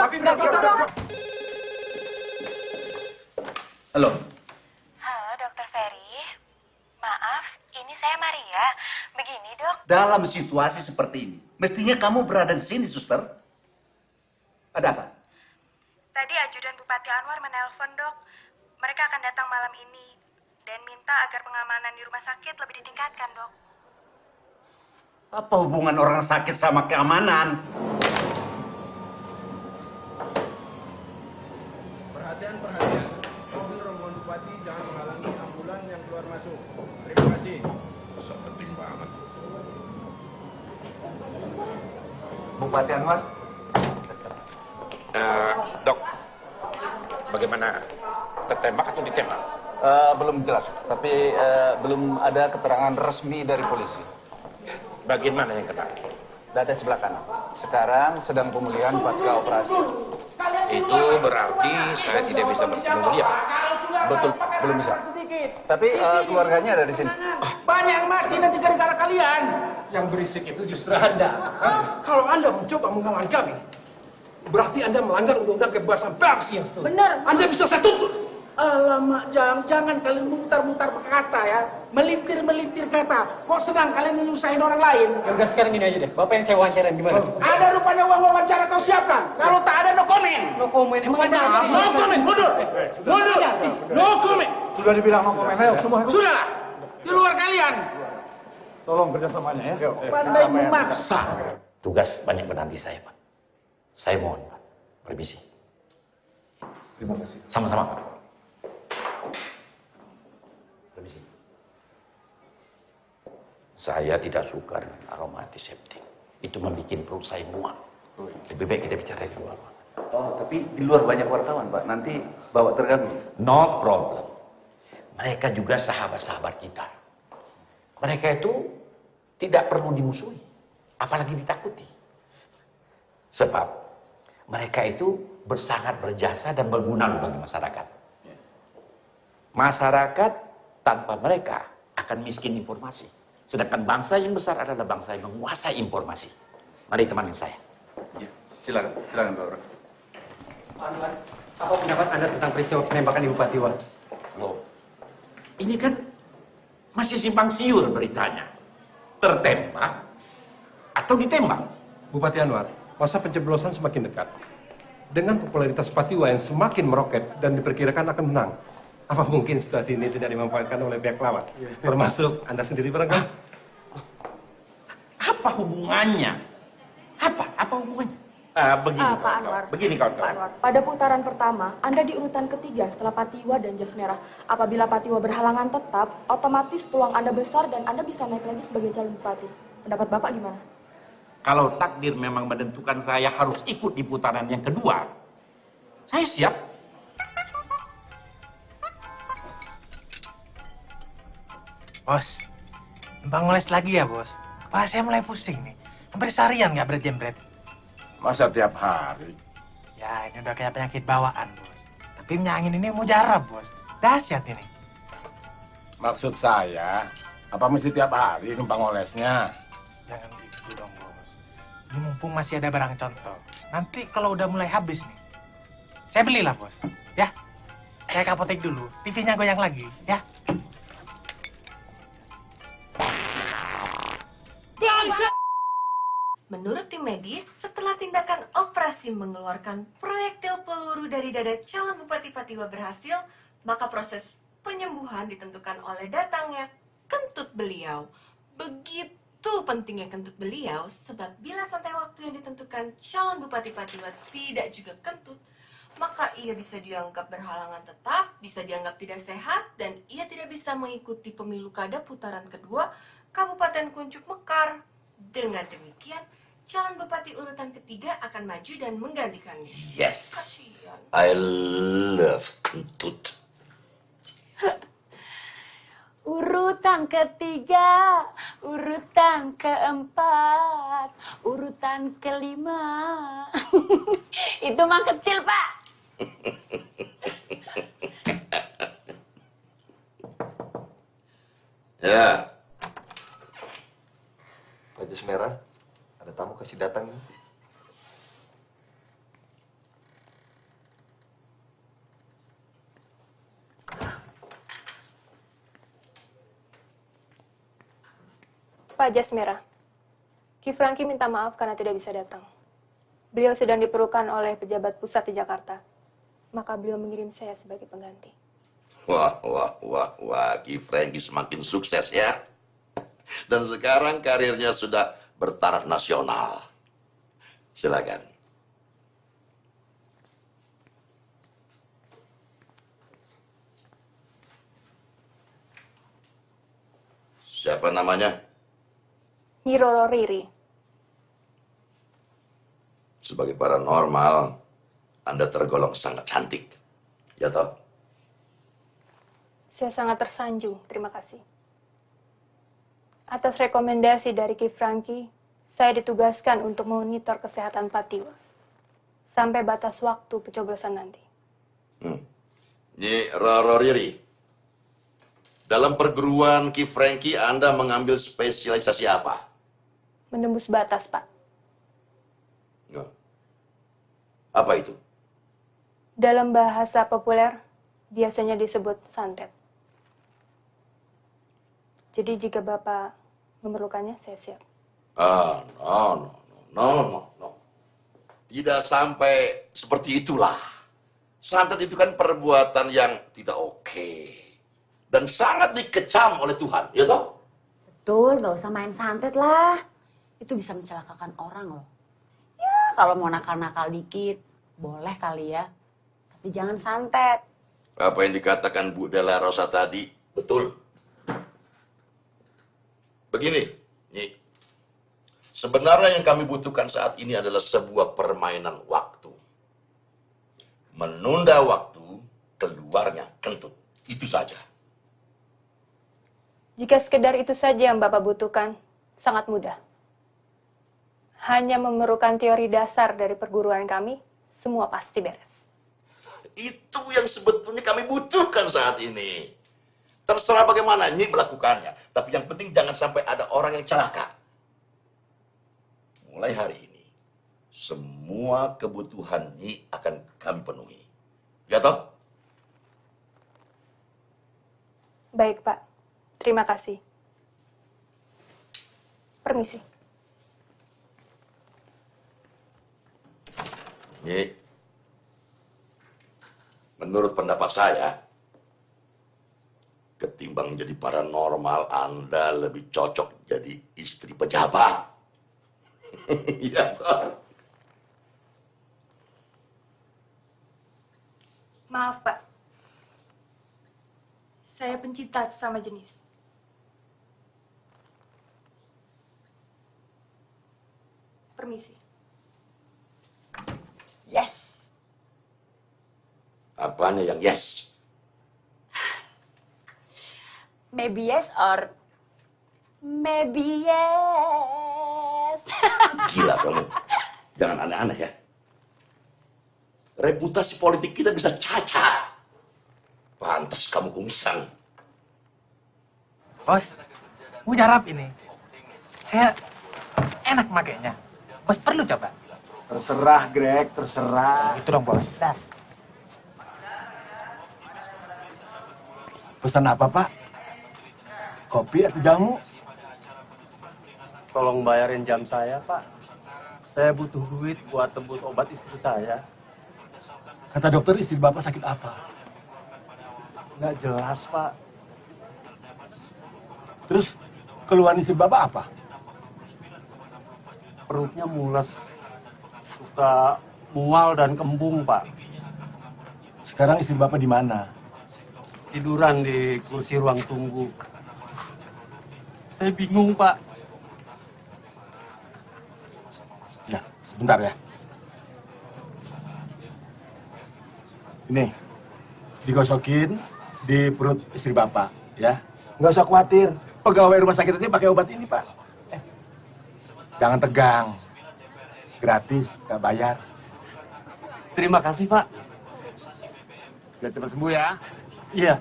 Halo. Halo, Dokter Ferry. Maaf, ini saya Maria. Begini, Dok. Dalam situasi seperti ini, mestinya kamu berada di sini, suster. Ada apa? Tadi ajudan Bupati Anwar menelpon, Dok. Mereka akan datang malam ini dan minta agar pengamanan di rumah sakit lebih ditingkatkan, Dok. Apa hubungan orang sakit sama keamanan? Perhatian. Mobil rombongan Bupati jangan menghalangi ambulan yang keluar masuk. Terima kasih. Penting banget. Bupati Anwar? Dok, bagaimana? Tertembak atau ditembak? Belum jelas, tapi belum ada keterangan resmi dari polisi. Bagian mana yang kena? Dada sebelah kanan. Sekarang sedang pemulihan pasca operasi. Itu berarti saya tidak bisa bertemu beliau. Betul, belum bisa. Tapi keluarganya ada di sini. Banyak yang mati nanti gara-gara kalian. Yang berisik itu justru Anda. Kalau Anda mencoba melawan kami, berarti Anda melanggar undang-undang kebebasan pers ya. Benar. Anda bisa saya tuntut. Alamak, jangan kalian mutar-mutar kata ya. Melintir-melintir kata. Kok senang kalian menyusahin orang lain? Ya udah sekarang gini aja deh. Bapak yang saya wawancarain gimana? Ada rupanya uang wawancara kau siapkan. Kalau tak ada no comment. No comment. No comment, mundur. Mundur. No comment. Sudah dibilang no comment. Ayo semua. Sudahlah. Di luar kalian. Tolong kerjasamanya ya. Pandai memaksa. Tugas banyak menanti saya, Pak. Saya mohon, Pak. Permisi. Terima kasih. Sama-sama, Pak. Permisi. Saya tidak suka dengan aroma antiseptik. Itu membuat perut saya muak. Lebih baik kita bicara di luar, Pak. Oh, tapi di luar banyak wartawan, Pak. Nanti bawa terganggu. No problem. Mereka juga sahabat-sahabat kita. Mereka itu tidak perlu dimusuhi, apalagi ditakuti. Sebab mereka itu sangat berjasa dan berguna bagi masyarakat. Masyarakat tanpa mereka akan miskin informasi. Sedangkan bangsa yang besar adalah bangsa yang menguasai informasi. Mari temani saya. Ya, silakan Pak Orang. Anwar, apa pendapat Anda tentang peristiwa penembakan Ibu Patiwa? Loh, ini kan masih simpang siur beritanya. Tertembak atau ditembak? Bupati Anwar, masa pencoblosan semakin dekat. Dengan popularitas Patiwa yang semakin meroket dan diperkirakan akan menang. Apa mungkin situasi ini tidak dimanfaatkan oleh pihak lawan? Termasuk Anda sendiri barangkali? Apa hubungannya? Apa hubungannya? Begini, Pak Anwar. Begini kawan-kawan. Pak Anwar, pada putaran pertama, Anda di urutan ketiga setelah Patiwa dan Jas Merah. Apabila Patiwa berhalangan tetap, otomatis peluang Anda besar dan Anda bisa naik lagi sebagai calon bupati. Pendapat Bapak gimana? Kalau takdir memang menentukan saya harus ikut di putaran yang kedua, saya siap. Bos, numpang ngoles lagi ya, Bos? Kepala saya mulai pusing nih. Hampir seharian nggak jembret. Masa tiap hari? Ya, ini udah kayak penyakit bawaan, Bos. Tapi minyak angin ini mujarab, Bos. Dahsyat ini. Maksud saya, apa mesti tiap hari numpang olesnya? Jangan gitu dong, Bos. Ini mumpung masih ada barang contoh. Nanti kalau udah mulai habis nih, saya belilah, Bos. Ya, saya ke apotek dulu. TV-nya goyang lagi, ya. Menurut tim medis, setelah tindakan operasi mengeluarkan proyektil peluru dari dada calon Bupati Patiwa berhasil, maka proses penyembuhan ditentukan oleh datangnya kentut beliau. Begitu pentingnya kentut beliau, sebab bila sampai waktu yang ditentukan calon Bupati Patiwa tidak juga kentut, maka ia bisa dianggap berhalangan tetap, bisa dianggap tidak sehat, dan ia tidak bisa mengikuti pemilu kada putaran kedua Kabupaten Kuncup Mekar. Dengan demikian, calon bupati urutan ketiga akan maju dan menggantikannya. Yes. Kasihan. I love kentut. Urutan ketiga, urutan keempat, urutan kelima. Itu mah kecil, Pak. Ya. Pak Jas Merah, ada tamu kasih datang nih. Pak Jas Merah, Ki Franky minta maaf karena tidak bisa datang. Beliau sedang diperlukan oleh pejabat pusat di Jakarta. Maka beliau mengirim saya sebagai pengganti. Wah, Ki Franky semakin sukses ya. Dan sekarang karirnya sudah bertaraf nasional. Silakan. Siapa namanya? Nyi Roro Riri. Sebagai paranormal, Anda tergolong sangat cantik. Ya toh? Saya sangat tersanjung, terima kasih. Atas rekomendasi dari Ki Franky, saya ditugaskan untuk memonitor kesehatan Patiwa. Sampai batas waktu pencoblosan nanti. Nyi Roro Riri, dalam perguruan Ki Franky Anda mengambil spesialisasi apa? Menembus batas, Pak. Apa itu? Dalam bahasa populer, biasanya disebut santet. Jadi jika Bapak memerlukannya, saya siap. No. Tidak sampai seperti itulah. Santet itu kan perbuatan yang tidak oke. Dan sangat dikecam oleh Tuhan, ya toh? Betul, nggak usah main santet lah. Itu bisa mencelakakan orang loh. Ya, kalau mau nakal-nakal dikit, boleh kali ya. Tapi jangan santet. Apa yang dikatakan Bu Della Rosa tadi, betul. Begini, Nyi. Sebenarnya yang kami butuhkan saat ini adalah sebuah permainan waktu. Menunda waktu, keluarnya kentut. Itu saja. Jika sekedar itu saja yang Bapak butuhkan, sangat mudah. Hanya memerlukan teori dasar dari perguruan kami, semua pasti beres. Itu yang sebetulnya kami butuhkan saat ini. Terserah bagaimana Nyi melakukannya. Tapi yang penting jangan sampai ada orang yang celaka. Mulai hari ini, semua kebutuhan Nyi akan kami penuhi. Ya toh? Baik, Pak. Terima kasih. Permisi. Nyi, menurut pendapat saya, ketimbang jadi paranormal, Anda lebih cocok jadi istri pejabat. Iya, toh? Maaf, Pak. Saya pencinta sesama jenis. Permisi. Yes. Apanya yang yes? Maybe yes or maybe yes. Gila kamu. Jangan aneh-aneh ya. Reputasi politik kita bisa cacat. Pantas kamu kumisan. Bos, mujarab ini. Saya enak makainya. Bos perlu coba. Terserah, Greg, terserah. Gitu dong, Bos. Dah. Pesan apa, Pak? Kopi atau jamu? Tolong bayarin jam saya, Pak. Saya butuh duit buat tebus obat istri saya. Kata dokter istri Bapak sakit apa? Nggak jelas, Pak. Terus keluhan istri Bapak apa? Perutnya mules. Suka mual dan kembung, Pak. Sekarang istri Bapak di mana? Tiduran di kursi ruang tunggu. Saya bingung, Pak. Ya, sebentar ya. Ini, digosokin di perut istri Bapak, ya. Nggak usah khawatir, pegawai rumah sakit ini pakai obat ini, Pak. Jangan tegang. Gratis, nggak bayar. Terima kasih, Pak. Biar cepat sembuh ya. Iya.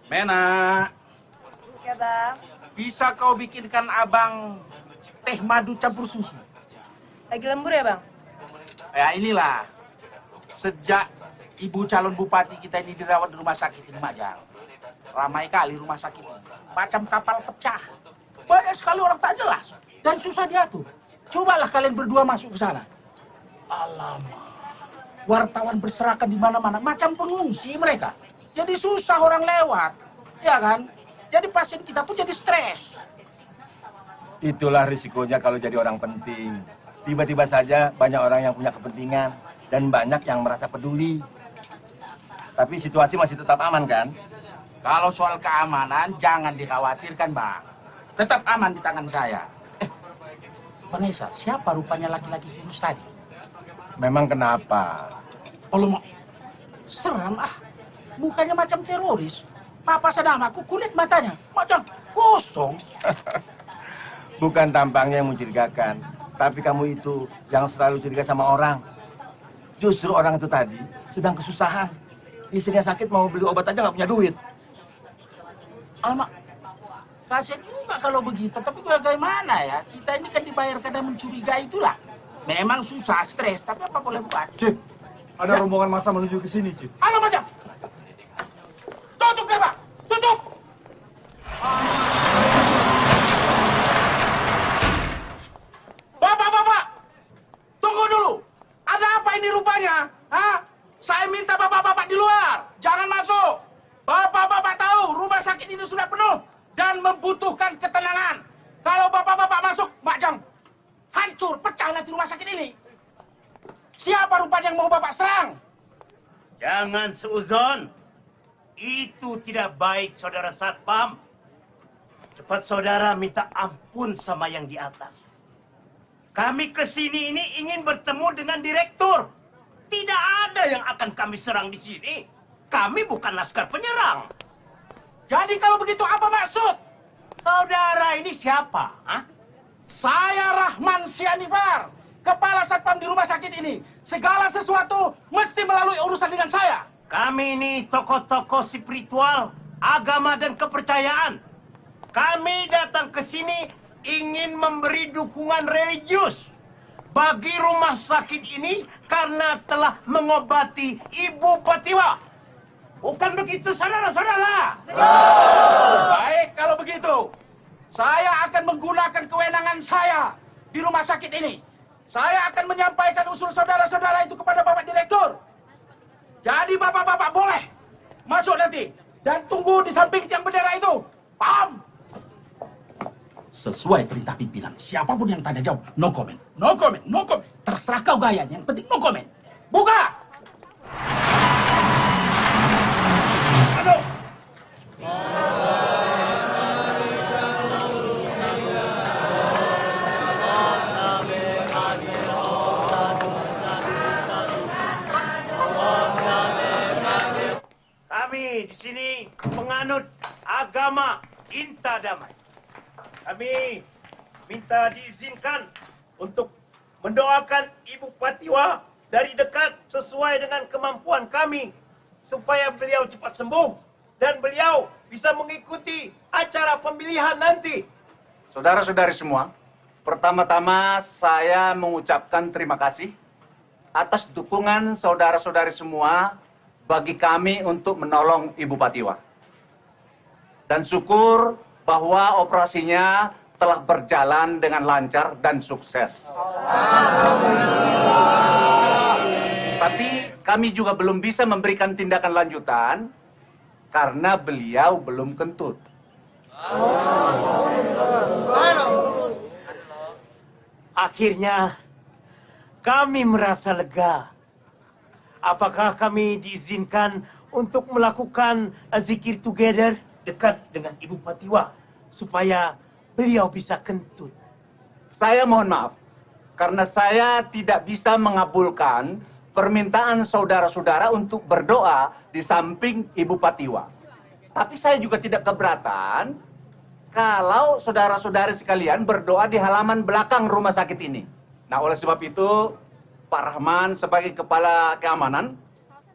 Mena, Ya, Bang. bisa kau bikinkan abang teh madu campur susu? Lagi lembur ya, Bang? Ya inilah, sejak Ibu calon bupati kita ini dirawat di rumah sakit ini, Majang. Ramai kali rumah sakit ini. Macam kapal pecah. Banyak sekali orang tak jelas. Dan susah diatur. Cobalah kalian berdua masuk ke sana. Alamak. Wartawan berserakan di mana-mana. Macam pengungsi mereka. Jadi susah orang lewat. Ya kan? Jadi pasien kita pun jadi stres. Itulah risikonya kalau jadi orang penting. Tiba-tiba saja banyak orang yang punya kepentingan. Dan banyak yang merasa peduli. Tapi situasi masih tetap aman kan? Kalau soal keamanan, jangan dikhawatirkan, Bang. Tetap aman di tangan saya. Bang Esa, siapa rupanya laki-laki kurus tadi? Memang kenapa? Kalau mau seram mukanya macam teroris. Papa Sadam aku kulit matanya macam kosong. Bukan tampangnya yang mencurigakan, tapi kamu itu yang selalu curiga sama orang. Justru orang itu tadi sedang kesusahan. Istrinya sakit mau beli obat aja nggak punya duit. Alamak, kasihan juga kalau begitu. Tapi bagaimana ya? Kita ini kan dibayar karena mencurigai itulah. Memang susah, stres, tapi apa boleh buat? Cip, ada rombongan massa menuju ke sini, Cip. Halo, Majang! Tutup gerbang! Tutup! Bapak-bapak! Tunggu dulu! Ada apa ini rupanya? Hah? Saya minta bapak-bapak di luar! Jangan masuk! Bapak-bapak tahu rumah sakit ini sudah penuh dan membutuhkan ketenangan. Kalau bapak-bapak masuk, Majang, hancur, pecah nanti rumah sakit ini. Siapa rupanya yang mau bapak serang? Jangan seuzon. Itu tidak baik, Saudara Satpam. Cepat saudara minta ampun sama yang di atas. Kami kesini ini ingin bertemu dengan direktur. Tidak ada yang akan kami serang di sini. Kami bukan laskar penyerang. Jadi kalau begitu apa maksud? Saudara ini siapa? Hah? Saya Rahman Sianifar, kepala satpam di rumah sakit ini. Segala sesuatu mesti melalui urusan dengan saya. Kami ini tokoh-tokoh spiritual, agama dan kepercayaan. Kami datang ke sini ingin memberi dukungan religius bagi rumah sakit ini karena telah mengobati Ibu Patiwa. Bukan begitu, saudara-saudara? Baik, kalau begitu. Saya akan menggunakan kewenangan saya di rumah sakit ini. Saya akan menyampaikan usul saudara-saudara itu kepada Bapak Direktur. Jadi bapak-bapak boleh masuk nanti. Dan tunggu di samping tiang bendera itu. Paham? Sesuai perintah pimpinan. Siapapun yang tanya jawab, no comment. No comment, no comment. Terserah kau gayanya, yang penting no comment. Buka! Aduh! Kami di sini penganut agama Inta Damai. Kami minta diizinkan untuk mendoakan Ibu Patiwa dari dekat sesuai dengan kemampuan kami supaya beliau cepat sembuh dan beliau bisa mengikuti acara pemilihan nanti. Saudara-saudari semua, pertama-tama saya mengucapkan terima kasih atas dukungan saudara-saudari semua bagi kami untuk menolong Ibu Patiwa. Dan syukur bahwa operasinya telah berjalan dengan lancar dan sukses. Tapi kami juga belum bisa memberikan tindakan lanjutan karena beliau belum kentut. Akhirnya kami merasa lega. Apakah kami diizinkan untuk melakukan zikir together dekat dengan Ibu Patiwa supaya beliau bisa kentut? Saya mohon maaf karena saya tidak bisa mengabulkan permintaan saudara-saudara untuk berdoa di samping Ibu Patiwa. Tapi saya juga tidak keberatan kalau saudara-saudari sekalian berdoa di halaman belakang rumah sakit ini. Nah, oleh sebab itu, Pak Rahman sebagai kepala keamanan,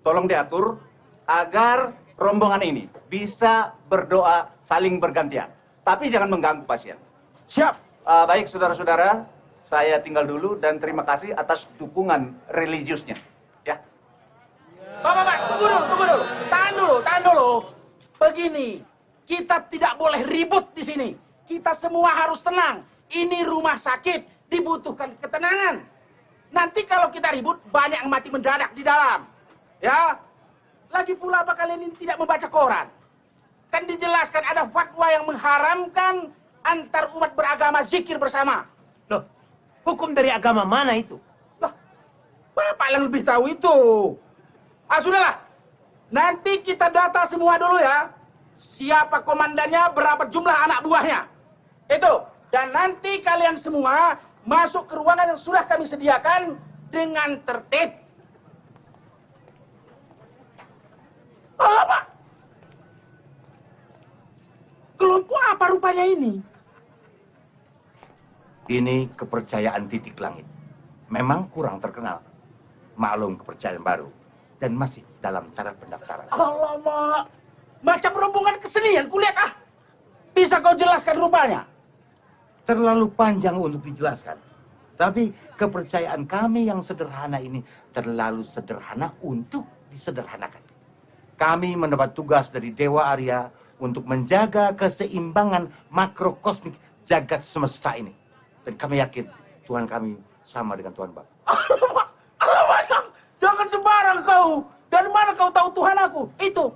tolong diatur agar rombongan ini bisa berdoa saling bergantian. Tapi jangan mengganggu pasien. Siap. Baik, saudara-saudara, saya tinggal dulu dan terima kasih atas dukungan religiusnya. Ya. Bapak, tunggu dulu. Tahan dulu. Begini, kita tidak boleh ribut di sini. Kita semua harus tenang. Ini rumah sakit, dibutuhkan ketenangan. Nanti kalau kita ribut, banyak yang mati mendadak di dalam. Ya, lagi pula apa kalian ini tidak membaca koran? Kan dijelaskan ada fatwa yang mengharamkan antar umat beragama zikir bersama. Loh, hukum dari agama mana itu? Loh, Bapak yang lebih tahu itu. Sudahlah. Nanti kita data semua dulu ya. Siapa komandannya, berapa jumlah anak buahnya. Itu. Dan nanti kalian semua masuk ke ruangan yang sudah kami sediakan dengan tertib. Apa? Kelompok apa rupanya ini? Ini kepercayaan titik langit. Memang kurang terkenal. Maklum kepercayaan baru. Dan masih dalam taraf pendaftaran. Alamak. Macam rombongan kesenian kulihat ah. Bisa kau jelaskan rupanya? Terlalu panjang untuk dijelaskan. Tapi kepercayaan kami yang sederhana ini terlalu sederhana untuk disederhanakan. Kami mendapat tugas dari Dewa Arya untuk menjaga keseimbangan makrokosmik jagat semesta ini. Dan kami yakin Tuhan kami sama dengan Tuhan Bapa. Alamak, jangan sembarang kau. Dari mana kau tahu Tuhan aku? Itu.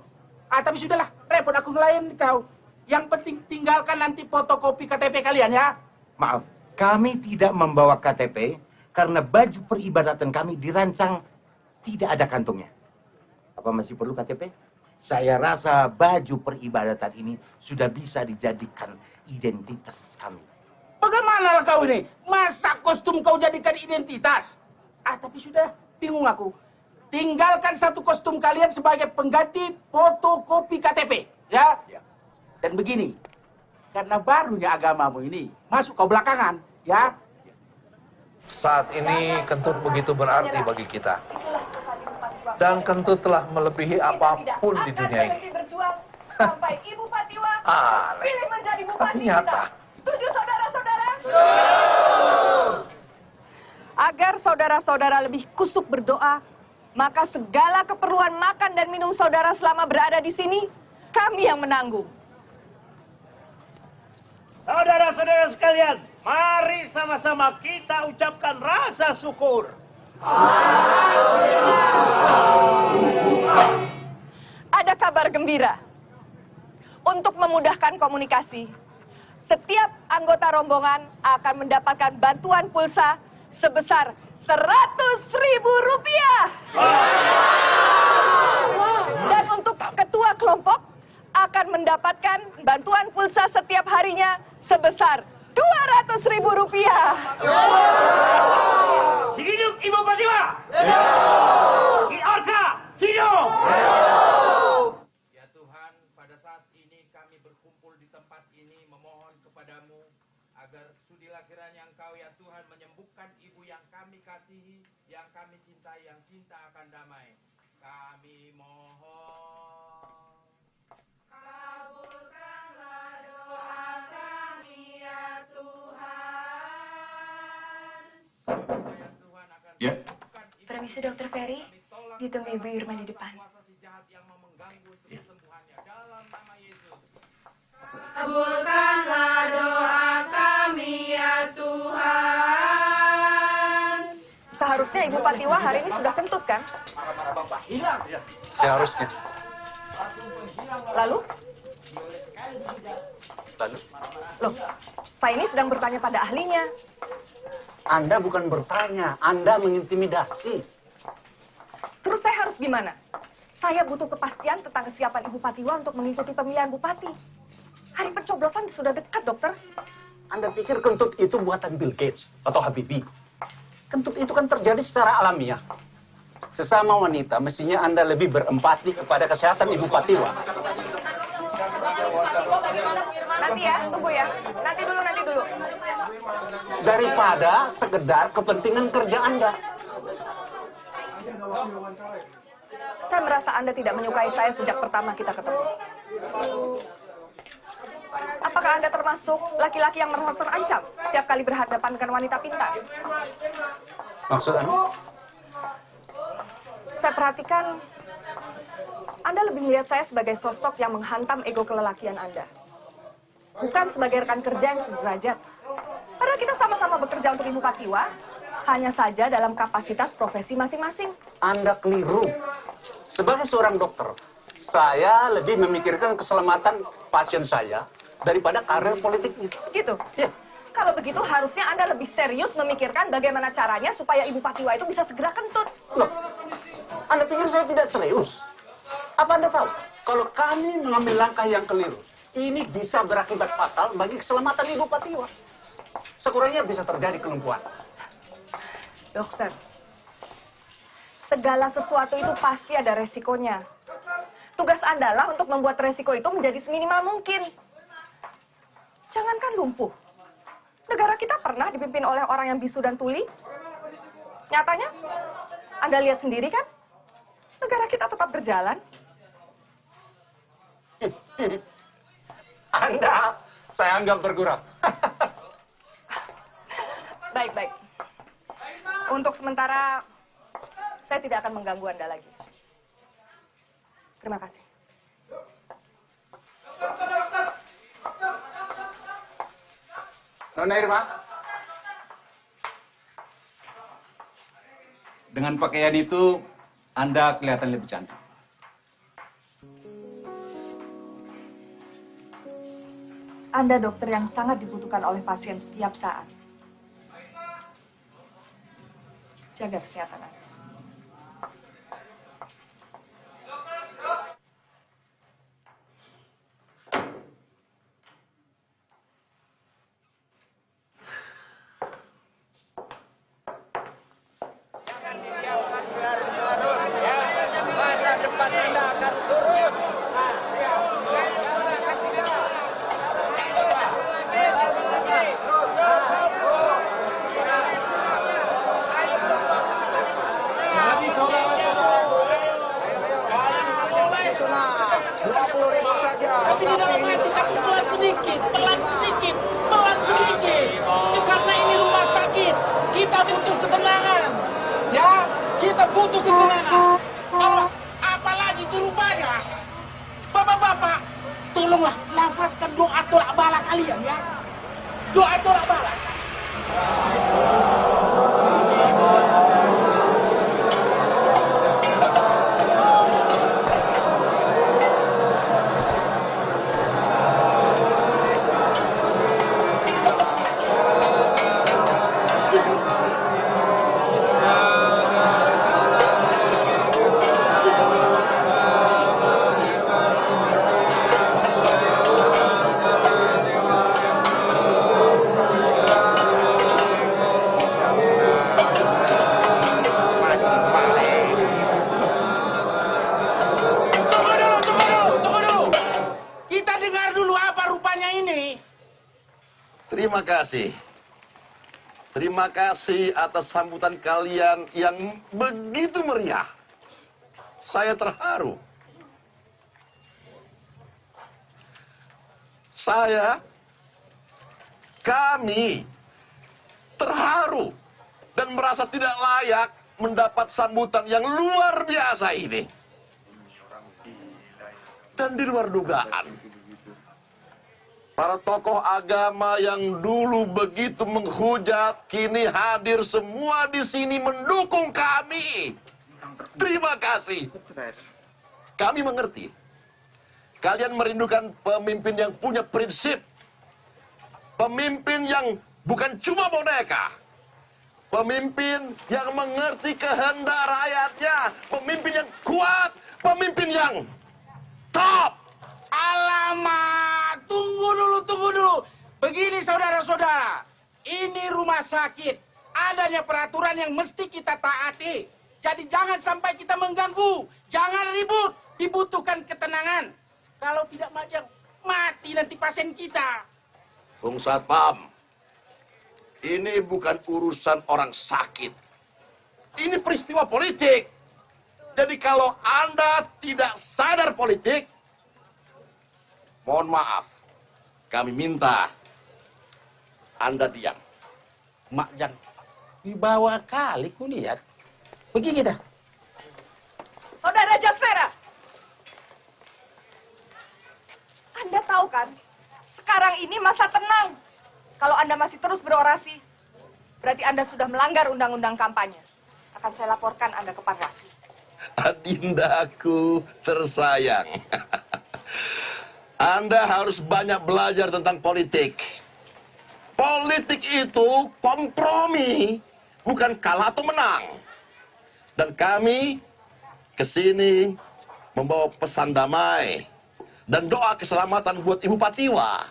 Tapi sudahlah, repot aku ngelayan kau. Yang penting tinggalkan nanti fotokopi KTP kalian ya. Maaf, kami tidak membawa KTP karena baju peribadatan kami dirancang tidak ada kantongnya. Apa masih perlu KTP? Saya rasa baju peribadatan ini sudah bisa dijadikan identitas kami. Bagaimana kau ini? Masa kostum kau jadikan identitas? Tapi sudah, bingung aku. Tinggalkan satu kostum kalian sebagai pengganti fotokopi KTP. Ya? Dan begini, karena barunya agamamu ini, masuk kau belakangan. Ya? Saat ini Kentut begitu berarti bagi kita. Dan Kentut telah melebihi apapun di dunia ini. Berjuang sampai Ibu Patiwa Aneh. pilih menjadi bupati Nyata. kita. Setuju saudara-saudara? Agar saudara-saudara lebih kusuk berdoa, maka segala keperluan makan dan minum saudara selama berada di sini, kami yang menanggung. Saudara-saudara sekalian, mari sama-sama kita ucapkan rasa syukur. Ada kabar gembira. Untuk memudahkan komunikasi, setiap anggota rombongan akan mendapatkan bantuan pulsa sebesar Rp100.000. Dan untuk ketua kelompok akan mendapatkan bantuan pulsa setiap harinya sebesar Rp200.000. Hidup Ibu Patiwa! Hidup! Orka! Hidup! Ya Tuhan, pada saat ini kami berkumpul di tempat ini memohon kepadamu agar sudilah kiranya Engkau ya Tuhan menyembuhkan ibu yang kami kasihi, yang kami cintai, yang cinta akan damai. Kami mohon. Kabulkanlah doa kami ya Tuhan. Ya. Permisi Dokter Ferry, ditunggu Ibu Irma di depan. Kabulkanlah doa kami ya Tuhan. Seharusnya Ibu Patiwa hari ini sudah kentut kan? Seharusnya. Lalu? Loh, saya ini sedang bertanya pada ahlinya. Anda bukan bertanya, Anda mengintimidasi. Terus saya harus gimana? Saya butuh kepastian tentang kesiapan Ibu Patiwa untuk mengikuti pemilihan bupati. Hari pencoblosan sudah dekat, dokter. Anda pikir kentut itu buatan Bill Gates atau Habibie? Kentut itu kan terjadi secara alamiah. Sesama wanita, mestinya Anda lebih berempati kepada kesehatan Ibu Patiwa. Nanti ya, tunggu ya. Nanti dulu. Daripada sekedar kepentingan kerja Anda. Saya merasa Anda tidak menyukai saya sejak pertama kita ketemu. Apakah Anda termasuk laki-laki yang merasa terancam setiap kali berhadapan dengan wanita pintar? Maksud Anda? Saya perhatikan Anda lebih melihat saya sebagai sosok yang menghantam ego kelelakian Anda. Bukan sebagai rekan kerja yang sederajat. Padahal kita sama-sama bekerja untuk Ibu Patiwa, hanya saja dalam kapasitas profesi masing-masing. Anda keliru. Sebagai seorang dokter, saya lebih memikirkan keselamatan pasien saya daripada karir politiknya. Gitu? Ya. Kalau begitu harusnya Anda lebih serius memikirkan bagaimana caranya supaya Ibu Patiwa itu bisa segera kentut. Loh, Anda pikir saya tidak serius? Apa Anda tahu, kalau kami mengambil langkah yang keliru, ini bisa berakibat fatal bagi keselamatan Ibu Patiwa. Sekurangnya bisa terjadi kelumpuhan. Dokter, segala sesuatu itu pasti ada resikonya. Tugas Anda lah untuk membuat resiko itu menjadi seminimal mungkin. Jangankan lumpuh. Negara kita pernah dipimpin oleh orang yang bisu dan tuli. Nyatanya, Anda lihat sendiri kan? Negara kita tetap berjalan. Anda, saya anggap bergurau. Baik. Untuk sementara, saya tidak akan mengganggu Anda lagi. Terima kasih. Nona Irma, dengan pakaian itu Anda kelihatan lebih cantik. Anda dokter yang sangat dibutuhkan oleh pasien setiap saat. Jaga kesehatan Anda. Tapi tidak mati, tapi pelan sedikit. Karena ini rumah sakit, kita butuh ketenangan. Ya, kita butuh ketenangan. Kalau apalagi itu rupanya, bapak-bapak, tolonglah lafazkan doa tolak bala kalian ya. Doa tolak bala. Terima kasih atas sambutan kalian yang begitu meriah. Saya terharu. Kami terharu dan merasa tidak layak mendapat sambutan yang luar biasa ini. Dan di luar dugaan. Para tokoh agama yang dulu begitu menghujat, kini hadir semua di sini mendukung kami. Terima kasih. Kami mengerti. Kalian merindukan pemimpin yang punya prinsip. Pemimpin yang bukan cuma boneka. Pemimpin yang mengerti kehendak rakyatnya. Pemimpin yang kuat. Pemimpin yang top. Alamak, tunggu dulu. Begini saudara-saudara, ini rumah sakit. Adanya peraturan yang mesti kita taati. Jadi jangan sampai kita mengganggu. Jangan ribut, dibutuhkan ketenangan. Kalau tidak mati nanti pasien kita. Bung Satpam, ini bukan urusan orang sakit. Ini peristiwa politik. Jadi kalau Anda tidak sadar politik, mohon maaf, kami minta Anda diam. Mak Jan, dibawa kali ku lihat. Pergi kita. Saudara Jasmera, tahu kan? Sekarang ini masa tenang. Kalau Anda masih terus berorasi, berarti Anda sudah melanggar undang-undang kampanye. Akan saya laporkan Anda ke Panwaslu. Adindaku tersayang. Anda harus banyak belajar tentang politik. Politik itu kompromi, bukan kalah atau menang. Dan kami kesini membawa pesan damai dan doa keselamatan buat Ibu Patiwa.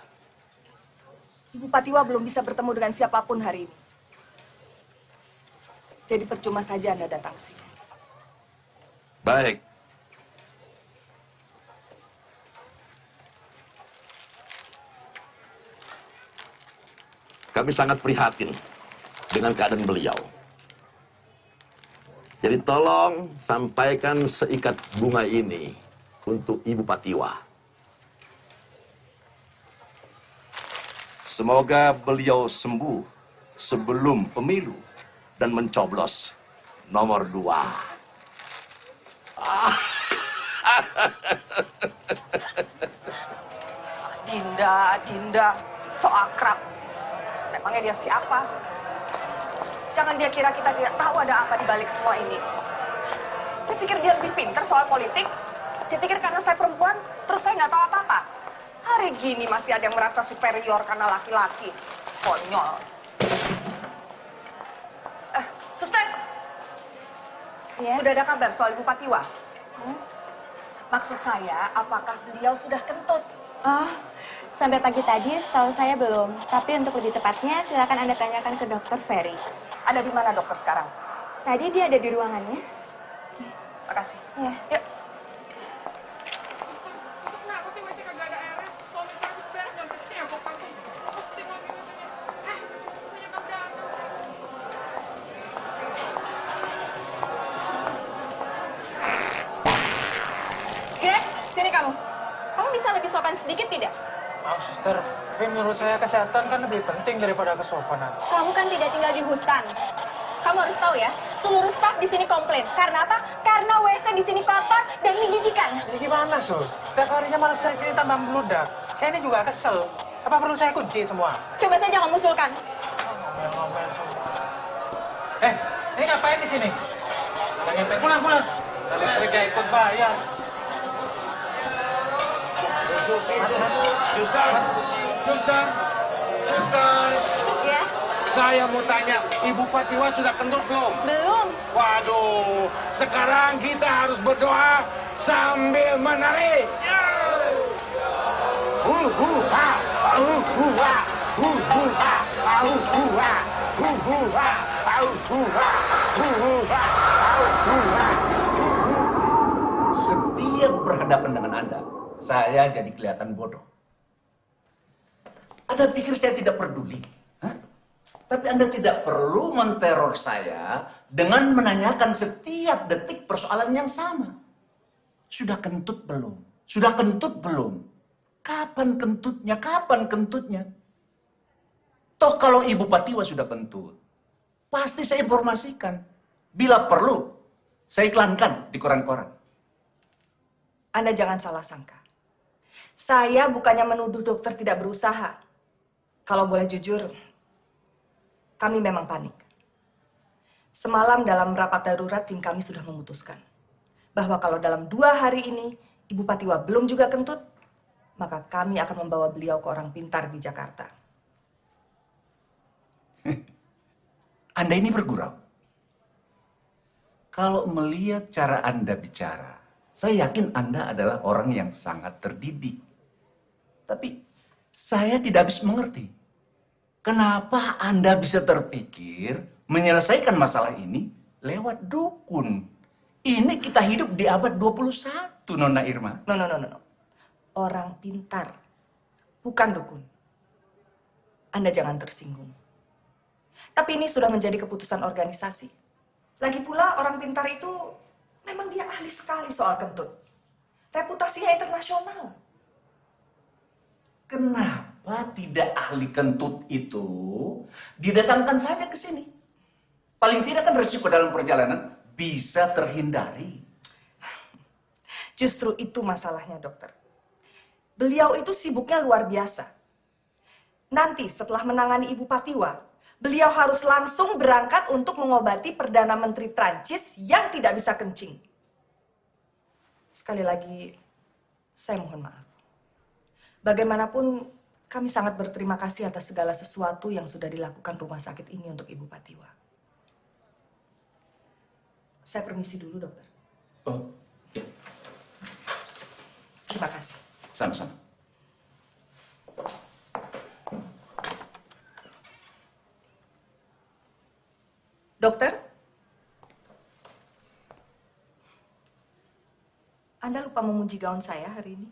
Ibu Patiwa belum bisa bertemu dengan siapapun hari ini. Jadi percuma saja Anda datang ke sini. Baik. Kami sangat prihatin dengan keadaan beliau. Jadi tolong sampaikan seikat bunga ini untuk Ibu Patiwa. Semoga beliau sembuh sebelum pemilu dan mencoblos nomor 2. Dinda, so akrab. Memangnya dia siapa? Jangan dia kira kita tidak tahu ada apa di balik semua ini. Dia pikir dia lebih pintar soal politik. Dia pikir karena saya perempuan, terus saya nggak tahu apa-apa. Hari gini masih ada yang merasa superior karena laki-laki. Konyol. Suster. Ya? Udah ada kabar soal Ibu Patiwa? Maksud saya, apakah beliau sudah kentut? Oh, sampai pagi tadi setahu saya belum. Tapi untuk lebih tepatnya, silakan Anda tanyakan ke Dokter Ferry. Ada di mana dokter sekarang? Tadi dia ada di ruangannya. Makasih. Ya. Yuk. Sini kamu. Kamu bisa lebih sopan sedikit tidak? Maaf, suster. Tapi menurut saya kesehatan kan lebih penting daripada kesopanan. Kamu kan tidak tinggal di hutan. Kamu harus tahu ya, seluruh staf di sini komplain. Karena apa? Karena WC di sini kotor dan menjijikan. Ini gimana, Sus? Setiap harinya malah sini tambah meludak. Saya ini juga kesel. Apa perlu saya kunci semua? Coba saja kamu usulkan. Ngomel-ngomel semua. Ini ngapain di sini? Pulang. Listrik gak ikut bayar. Suster. Ya? Saya mau tanya, Ibu Patiwa sudah kentut belum? Belum. Waduh, sekarang kita harus berdoa sambil menari. Setiap berhadapan dengan Anda, saya jadi kelihatan bodoh. Anda pikir saya tidak peduli? Hah? Tapi Anda tidak perlu menteror saya dengan menanyakan setiap detik persoalan yang sama. Sudah kentut belum? Sudah kentut belum? Kapan kentutnya? Kapan kentutnya? Toh kalau Ibu Patiwa sudah kentut, pasti saya informasikan. Bila perlu, saya iklankan di koran-koran. Anda jangan salah sangka. Saya bukannya menuduh dokter tidak berusaha. Kalau boleh jujur, kami memang panik. Semalam dalam rapat darurat tim kami sudah memutuskan bahwa kalau dalam 2 hari ini Ibu Patiwa belum juga kentut, maka kami akan membawa beliau ke orang pintar di Jakarta. Anda ini bergurau. Kalau melihat cara Anda bicara, saya yakin Anda adalah orang yang sangat terdidik. Tapi saya tidak bisa mengerti. Kenapa Anda bisa terpikir menyelesaikan masalah ini lewat dukun? Ini kita hidup di abad 21, Nona Irma. No. Orang pintar, bukan dukun. Anda jangan tersinggung. Tapi ini sudah menjadi keputusan organisasi. Lagi pula orang pintar itu memang dia ahli sekali soal kentut. Reputasinya internasional. Kenapa tidak ahli kentut itu didatangkan saja ke sini? Paling tidak kan resiko dalam perjalanan bisa terhindari. Justru itu masalahnya, dokter. beliau itu sibuknya luar biasa. Nanti setelah menangani Ibu Patiwa, beliau harus langsung berangkat untuk mengobati Perdana Menteri Prancis yang tidak bisa kencing. Sekali lagi, saya mohon maaf. Bagaimanapun, kami sangat berterima kasih atas segala sesuatu yang sudah dilakukan rumah sakit ini untuk Ibu Patiwa. Saya permisi dulu, dokter. Oh, ya. Terima kasih. Sama-sama. Dokter? Anda lupa memuji gaun saya hari ini?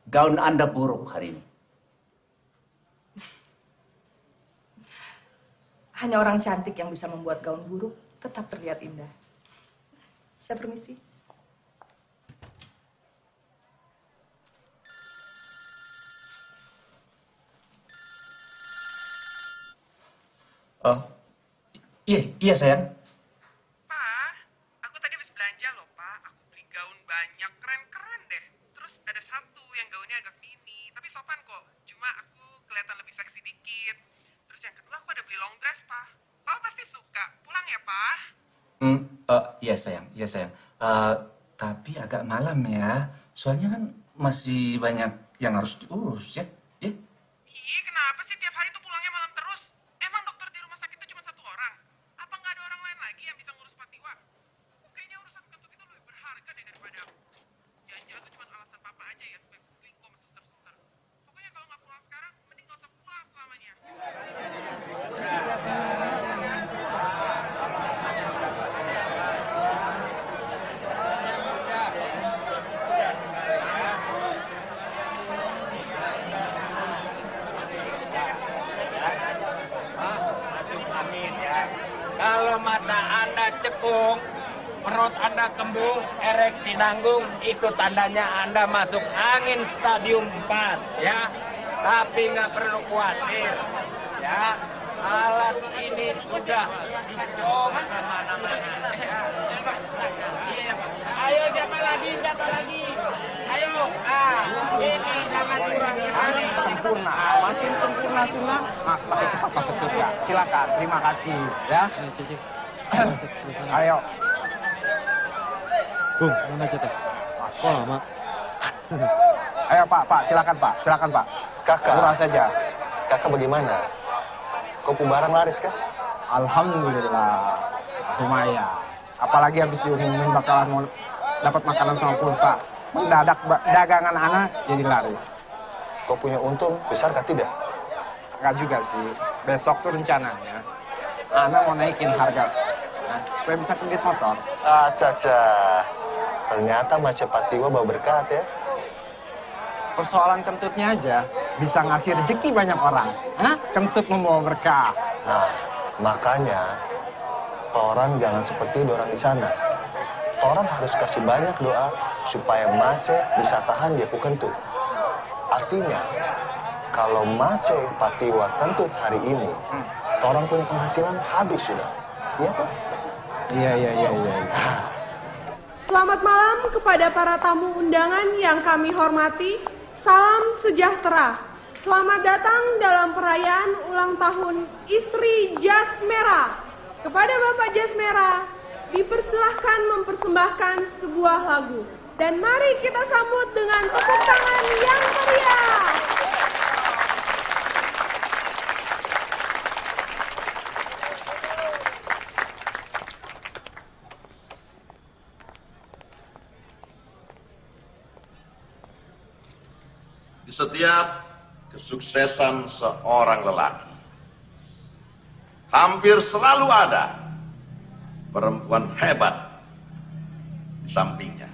Gaun Anda buruk hari ini. Hanya orang cantik yang bisa membuat gaun buruk tetap terlihat indah. Saya permisi. Oh, iya sayang. Pak, aku tadi habis belanja loh Pak. Aku beli gaun banyak, keren-keren deh. Terus ada satu yang gaunnya agak mini, tapi sopan kok. Cuma aku kelihatan lebih seksi dikit. Terus yang kedua aku ada beli long dress Pak. Papa pasti suka. Pulang ya Pak? Iya sayang, iya sayang. Tapi agak malam ya. Soalnya kan masih banyak yang harus diurus ya. Ih, kenapa sih tiap hari tuh pulangnya malam terus? Emang dokter di rumah sakit itu cuma satu orang? Apa nggak ada orang lain lagi yang bisa ngurus Patiwa? Kayaknya urusan kentut itu lebih berharga deh daripada aku. Jangan-jangan itu cuma alasan papa aja ya supaya selingkuh sama suster-suster. Pokoknya kalau nggak pulang sekarang, mending nggak usah pulang selamanya. Kalau mata Anda cekung, perut Anda kembung, ereksi nanggung, itu tandanya Anda masuk angin stadium 4, ya. Tapi nggak perlu khawatir, ya. Alat ini sudah dicoba kemana-mana. Ayo siapa lagi? Ayo, ini jangan kurang ini. Sempurna, makin sempurna sunnah, Mas makin cepat masuk surga. Silakan, terima kasih ya. Ayo. Bung, mana aja teh? Kok lama? Ayo Pak, silakan Pak. Kakak. Murah saja. Kakak bagaimana? Kopi barang laris kah? Alhamdulillah, lumayan. Apalagi habis diumumin bakalan mau dapat makanan sama pulsa. Mendadak dagangan anak jadi laris. Kau punya untung besar kah tidak? Enggak juga sih. Besok tuh rencananya anak mau naikin harga supaya bisa kredit motor. Caca. Ternyata Mace Patiwa bawa berkat ya. Persoalan kentutnya aja bisa ngasih rezeki banyak orang. Kentut membawa berkah. Nah, makanya Toran jangan seperti orang di sana. Toran harus kasih banyak doa supaya Mace bisa tahan dia kentut. Artinya, kalau Mace Patiwa kentut hari ini, Toran punya penghasilan habis sudah. Iya kan? Iya. Selamat malam kepada para tamu undangan yang kami hormati. Salam sejahtera. Selamat datang dalam perayaan ulang tahun Istri Jas Merah. Kepada Bapak Jas Merah, dipersilahkan mempersembahkan sebuah lagu. Dan mari kita sambut dengan tepuk tangan yang meriah. Di setiap kesuksesan seorang lelaki, hampir selalu ada perempuan hebat di sampingnya.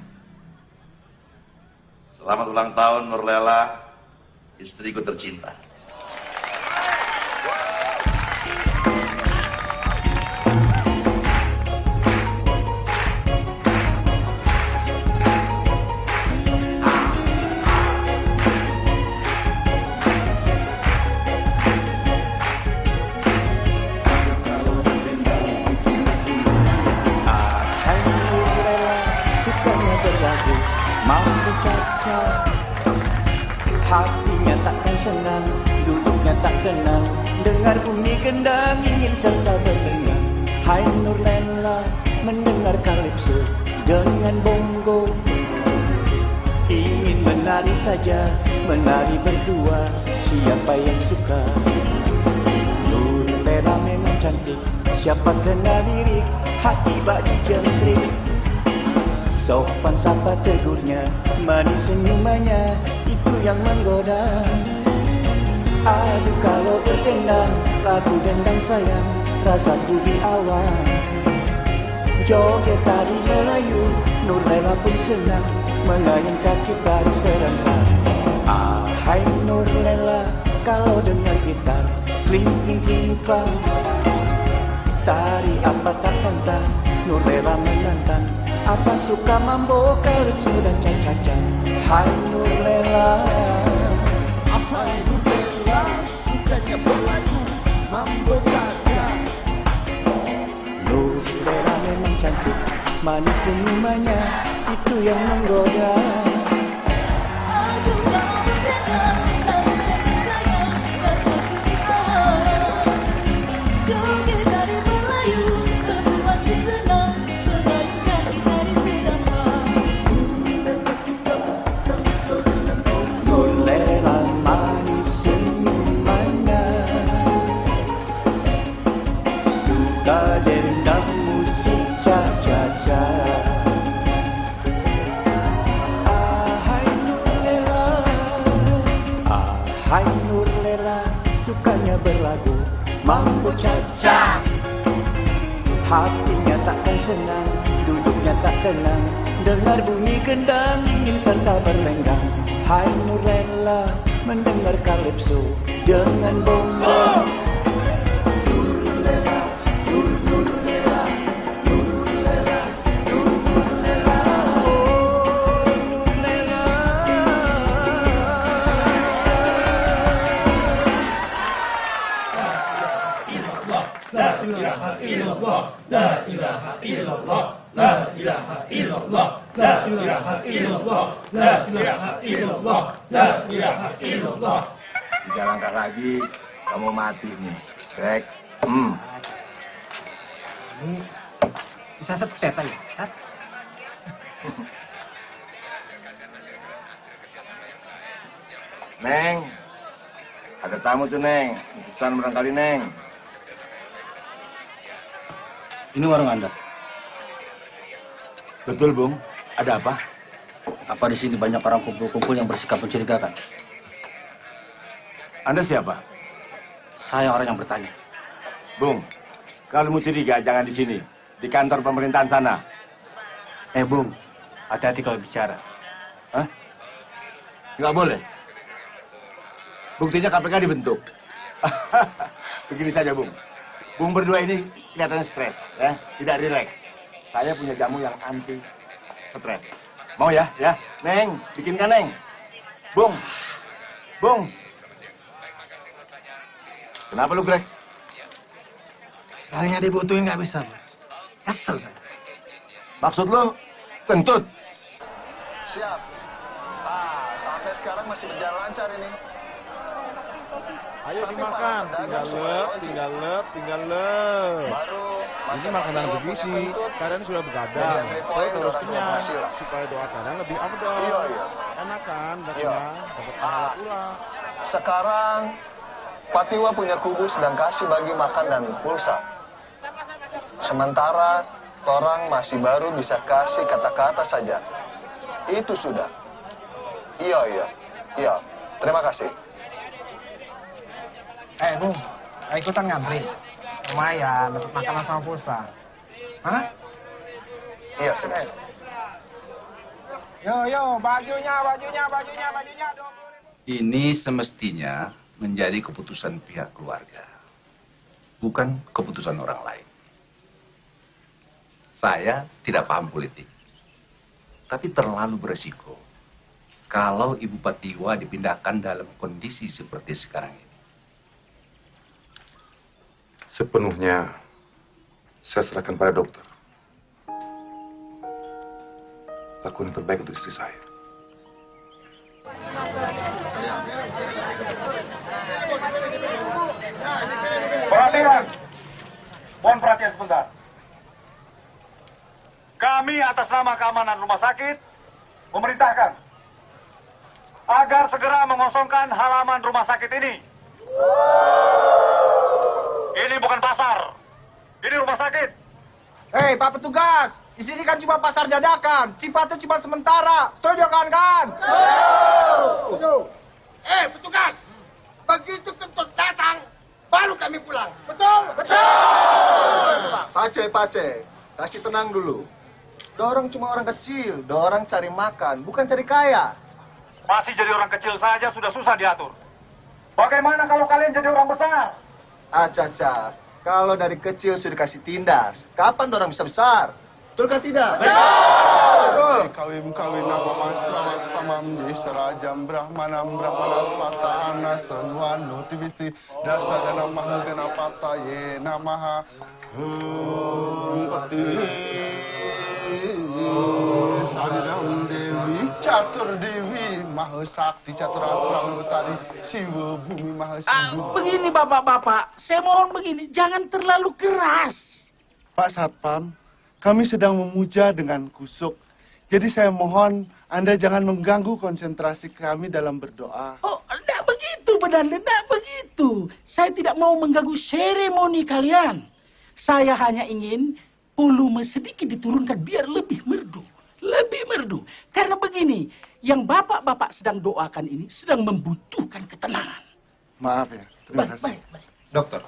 Selamat ulang tahun Nurlela, istriku tercinta. Suka berlagu, mampu caca. Hatinya takkan senang, duduknya tak tenang, dengar bunyi gendang ingin serta berdengar. Hai Nurlela, mendengar kalipso dengan bongo. Ingin menari saja, menari berdua, siapa yang suka? Nurlela memang cantik, siapa kena lirik, hati bak dijentrik. Sopan sapa tegurnya, manis senyumannya, itu yang menggoda. Aduh kalau berdendang, lagu dendang sayang, rasa budi awal. Joget tari Melayu, Nurlela pun senang, mengayun kaki tari serentak. Hai Nurlela, kalau dengar gitar, kling kling kling klang. Tari apa tak tantang, Nurlela menantang. Apa suka mambo, kalipso dan caca-caca. Hai Nurlela, hai Nurlela, sukanya berlagu, mambo caca. Nurlela memang cantik, manis senyumannya, itu yang menggoda. Berlagu, mampu caca. Hatinya takkan senang, duduknya tak tenang, dengar bunyi gendang ingin serta berlenggang. Hai Nurlela, mendengar kalipso dengan bongo. Nurlela, Nurlela, Nurlela, Nurlela, oh Nurlela. La ilaha illallah, la ilaha illallah, la ilaha illallah, la ilaha illallah, la ilaha illallah, la ilaha illallah. 3 langkah lagi kamu mati nih, Greg. Ini bisa setet aja, kan? Neng, ada tamu tuh Neng, pesan barangkali Neng. Ini warung Anda? Betul, Bung. Ada apa? Apa di sini banyak orang kumpul-kumpul yang bersikap mencurigakan? Anda siapa? Saya orang yang bertanya. Bung, kalau mau curiga jangan di sini, di kantor pemerintahan sana. Bung, hati-hati kalau bicara. Hah? Nggak boleh. Buktinya KPK dibentuk. Begini saja, Bung. Bung berdua ini kelihatannya stres, ya, tidak rileks. Saya punya jamu yang anti stres. Mau ya, ya, Neng, bikinkan Neng. Bung, Bung. Kenapa lu, Greg? Sekalinya dibutuhin nggak bisa. Kesel. Maksud lu, kentut? Siap. Sampai sekarang masih berjalan lancar ini. Ayo dimakan, tinggal lep. Ini makanan bergizi, kalian sudah begadang, perut harus kenyang, supaya doa kalian lebih afdol. Iya. Enak kan, dapat pahala pula. Sekarang Patiwa punya kubu sedang kasih bagi makan dan pulsa. Sementara torang masih baru bisa kasih kata-kata saja. Itu sudah. Iya. Terima kasih. Bung, ikutan ngantri. Lumayan, dapat makanan sama pulsa. Hah? Iya, sudah. Yo, bajunya. Ini semestinya menjadi keputusan pihak keluarga, bukan keputusan orang lain. Saya tidak paham politik, tapi terlalu beresiko kalau Ibu Patiwa dipindahkan dalam kondisi seperti sekarang ini. Sepenuhnya saya serahkan pada dokter. lakukan yang terbaik untuk istri saya. Perhatian! Mohon perhatian sebentar. Kami atas nama keamanan rumah sakit memerintahkan agar segera mengosongkan halaman rumah sakit ini. Ini bukan pasar. Ini rumah sakit. Hei, Pak Petugas, di sini kan cuma pasar dadakan. Sifatnya cuma sementara. Setuju kan? Setuju. Petugas, begitu kentut datang, baru kami pulang. Betul? Pace, kasih tenang dulu. Dorong cuma orang kecil, dorong cari makan, bukan cari kaya. Masih jadi orang kecil saja sudah susah diatur. Bagaimana kalau kalian jadi orang besar? Caca, kalau dari kecil sudah dikasih tindas, kapan dorong bisa besar? Betul kan tidak? Betul. Kawin apa mas tamam di serajam brahmanam spata anas sanwanu tivisi dasada namah kenapata ye namaha pati Saridam Dewi Catur Dewi Mahasakti Caturasrang Utari Siwa Bumi Mahasiwa. Begini bapak-bapak, saya mohon begini, jangan terlalu keras. Pak Satpam, kami sedang memuja dengan kusuk. Jadi saya mohon Anda jangan mengganggu konsentrasi kami dalam berdoa. Oh, enggak begitu, Bedanda, enggak begitu. Saya tidak mau mengganggu seremoni kalian. Saya hanya ingin volume sedikit diturunkan biar lebih merdu. Lebih merdu. Karena begini, yang bapak-bapak sedang doakan ini sedang membutuhkan ketenangan. Maaf ya, terima kasih. Baik. Dokter,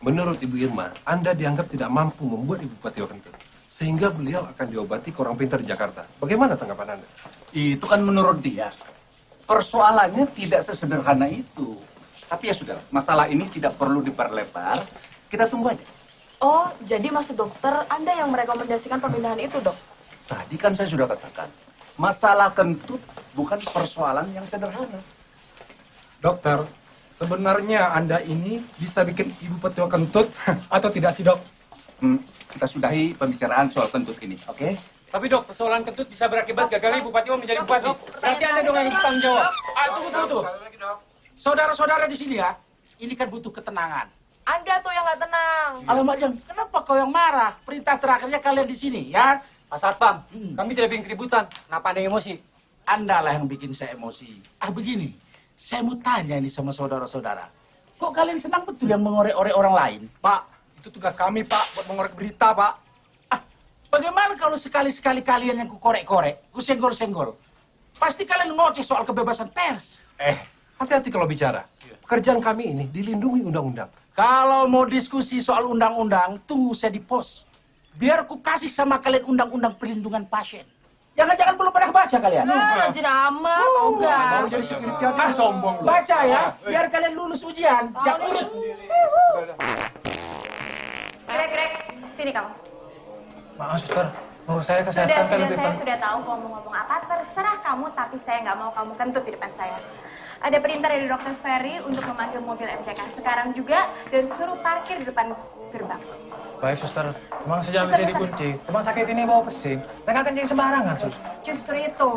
menurut Ibu Irma, Anda dianggap tidak mampu membuat Ibu Patiwa kentut. Sehingga beliau akan diobati ke orang pintar di Jakarta. Bagaimana tanggapan Anda? Itu kan menurut dia. Persoalannya tidak sesederhana itu. Tapi ya sudah, masalah ini tidak perlu diperlebar. Kita tunggu aja. Oh, jadi maksud dokter Anda yang merekomendasikan pemindahan itu, Dok? Tadi kan saya sudah katakan, masalah kentut bukan persoalan yang sederhana. Dokter, sebenarnya Anda ini bisa bikin Ibu Patiwa kentut atau tidak sih, Dok? Kita sudahi pembicaraan soal kentut ini, oke? Tapi dok, persoalan kentut bisa berakibat gagalnya Ibu Patiwa menjadi bupati. Berarti Anda dong yang harus tanggung jawab. Tunggu. Saudara-saudara di sini ya, ini kan butuh ketenangan. Anda tuh yang nggak tenang. Alamak, Jang, kenapa kau yang marah? Perintah terakhirnya kalian di sini, ya? Pak Satpam, kami tidak bikin keributan. Kenapa ada emosi? Anda lah yang bikin saya emosi. Begini, saya mau tanya ini sama saudara-saudara. Kok kalian senang betul yang mengorek-orek orang lain? Pak, itu tugas kami, Pak, buat mengorek berita, Pak. Bagaimana kalau sekali-sekali kalian yang kukorek-korek, kusenggol-senggol? Pasti kalian ngoceh soal kebebasan pers. Hati-hati kalau bicara. Pekerjaan kami ini dilindungi undang-undang. Kalau mau diskusi soal undang-undang, tunggu saya di pos. Biar ku kasih sama kalian undang-undang perlindungan pasien. Jangan-jangan belum pernah baca kalian? Rajin amat, enggak. Mau jadi security aja sombong. Baca ya, biar kalian lulus ujian. Jangan urut. Greg, sini kamu. Maaf, Suster. Menurut saya kesehatan Sudah, kan lebih saya penting. sudah tahu kamu mau ngomong apa. Terserah kamu, tapi saya nggak mau kamu kentut di depan saya. Ada perintah dari Dr. Ferry untuk memanggil mobil MCK sekarang juga dan suruh parkir di depan gerbang. Baik, Suster. Memang sejam bisa dikunci. Rumah sakit ini mau pesing. Dan nggak kencing sembarangan, Sus. Justru itu.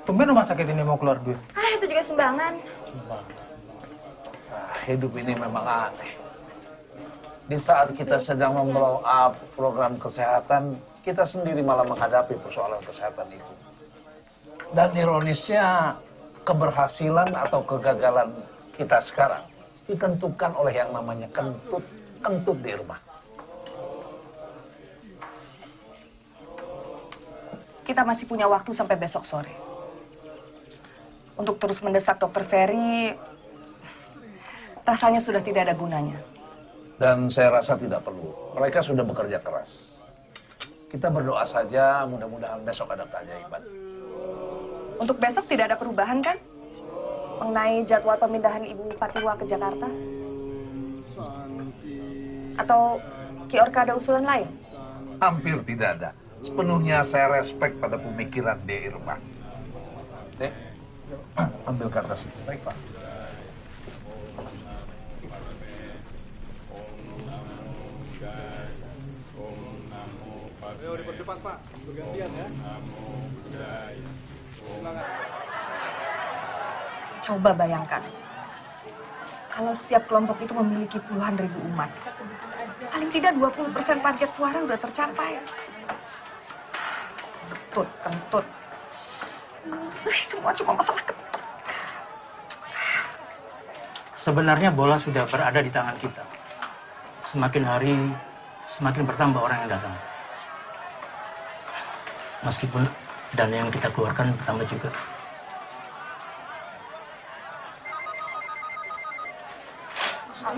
Tumben rumah sakit ini mau keluar duit. Itu juga sumbangan. Hidup ini memang aneh. Di saat kita sedang memblow up program kesehatan, kita sendiri malah menghadapi persoalan kesehatan itu. Dan ironisnya, keberhasilan atau kegagalan kita sekarang ditentukan oleh yang namanya kentut di rumah. Kita masih punya waktu sampai besok sore. Untuk terus mendesak Dr. Ferry, rasanya sudah tidak ada gunanya. Dan saya rasa tidak perlu. Mereka sudah bekerja keras. Kita berdoa saja, mudah-mudahan besok ada keajaiban. Untuk besok tidak ada perubahan kan? Mengenai jadwal pemindahan Ibu Patiwa ke Jakarta? Atau Ki Orka ada usulan lain? Hampir tidak ada. Sepenuhnya saya respect pada pemikiran De Irma. Dek, ambil kertas itu. Baik, Pak. Ayo di depan, Pak. Bergantian ya. Coba bayangkan, kalau setiap kelompok itu memiliki puluhan ribu umat, paling tidak 20% target suara udah tercapai. Kentut. Semua cuma masalah kentut. Sebenarnya bola sudah berada di tangan kita. Semakin hari, semakin bertambah orang yang datang. Meskipun dana yang kita keluarkan bertambah juga.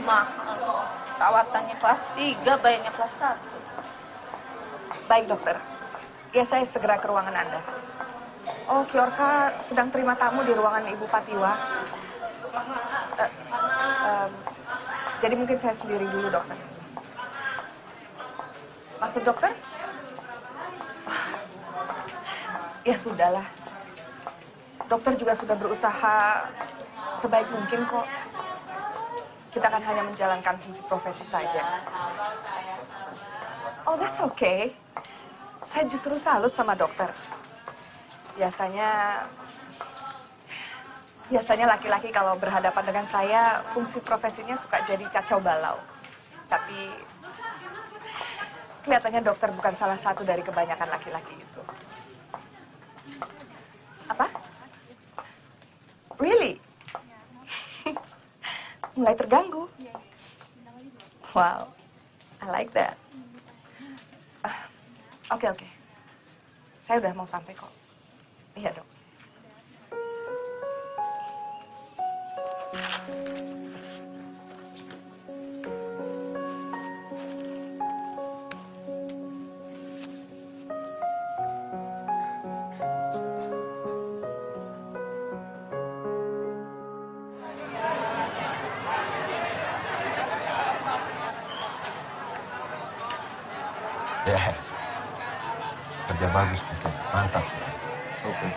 Mahal. Perawatannya kelas 3, bayarnya kelas 1. Baik, dokter. Ya, saya segera ke ruangan Anda. Oh, Kyorka sedang terima tamu di ruangan Ibu Patiwa. Jadi mungkin saya sendiri dulu, dokter. Maksud dokter? Ya sudahlah. Dokter juga sudah berusaha sebaik mungkin kok. Kita kan hanya menjalankan fungsi profesi saja. Oh, that's okay. Saya justru salut sama dokter. Biasanya laki-laki kalau berhadapan dengan saya, fungsi profesinya suka jadi kacau balau. Tapi kelihatannya dokter bukan salah satu dari kebanyakan laki-laki itu. Apa? Really? Mulai terganggu. Wow, I like that. Oke. Saya udah mau sampai kok. Iya, Dok. Ya, kerja bagus, mantap. Oke.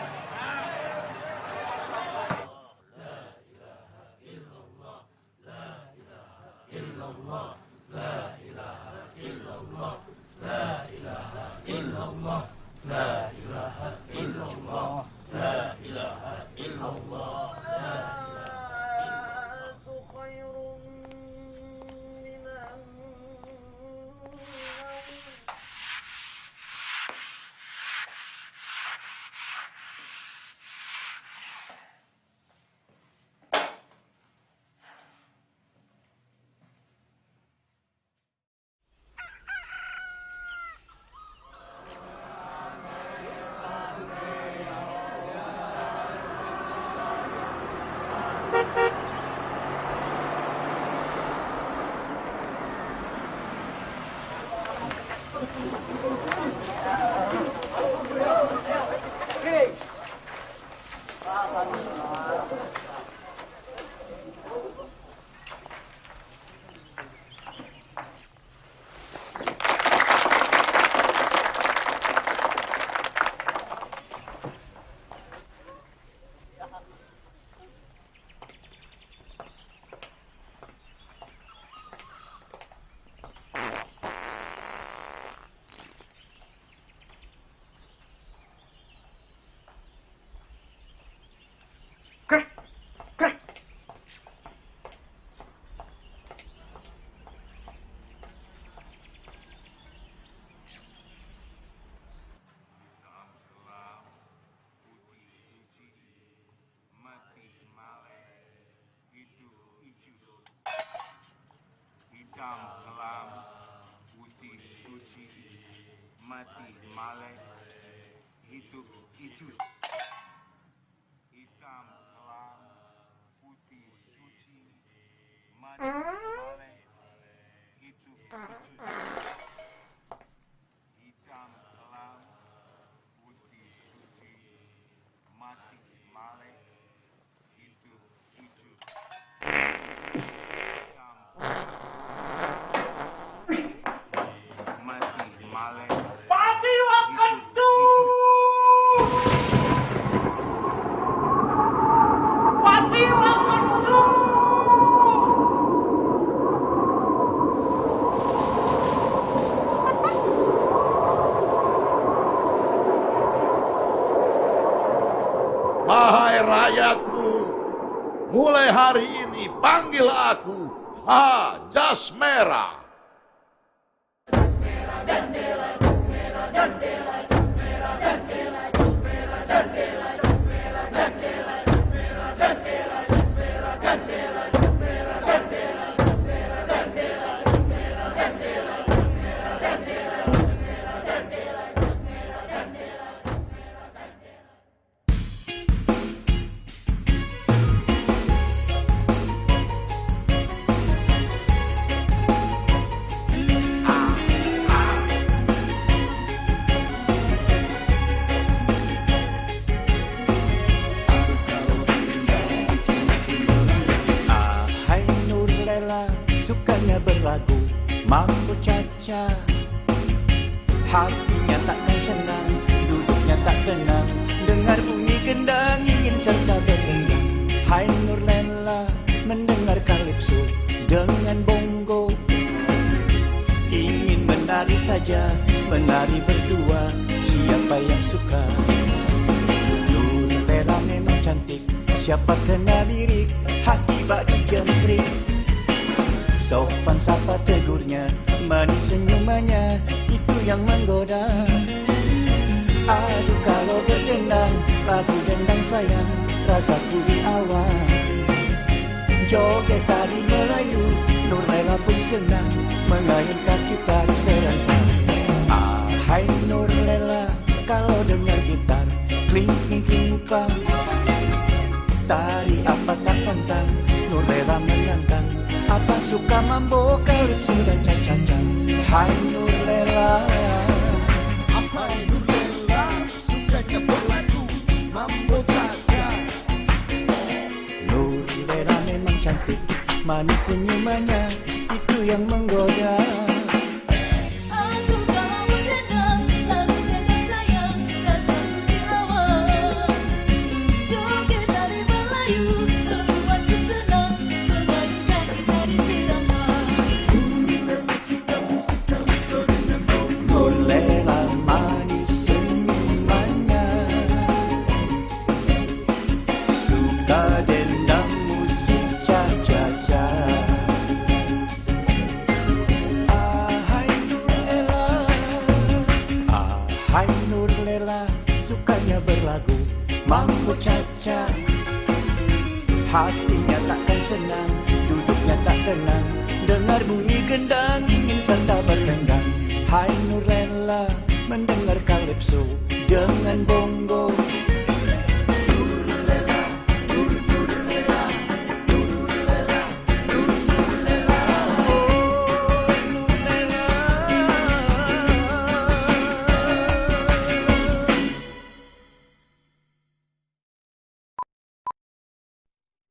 Hitam kelam, putih suci, mati malek, hidup hijau. Hitam kelam, putih suci, mati malek, hidup hijau. Hitam kelam, putih suci, mati malek, hidup hijau. Patiwa kentut! Wahai rakyatku, mulai hari ini panggil aku Jas Merah. Berlagu mampu caca, hatinya takkan senang, duduknya tak tenang, dengar bunyi gendang ingin serta berdendang. Hai Nurlela mendengar kalipso dengan bongo, ingin menari saja, menari berdua, siapa yang suka? Nurlela memang cantik, siapa kena lirik, hati baju jentrik. Sopan sapa tegurnya, manis senyumannya, itu yang menggoda. Aduh kalau berdendang, lagu dendang sayang, rasaku di awal. Joget tari Melayu, Nurlela pun senang, mengayunkan gitar serentak. Hai Nurlela, kalau dengar gitar, kling kling kling klang. Tari apa tak pantang, Nurlela menantang. Apa suka mambo, kalipso dan caca-caca? Hai Nurlela, Hai Nurlela, sukanya berlagu mambo caca. Nurlela memang cantik, manis senyumannya, itu yang menggoda. Hai Nurlela, sukanya berlagu mambo caca, hatinya takkan senang, duduknya tak tenang, dengar bunyi gendang ingin serta berdendang. Hai Nurlela mendengar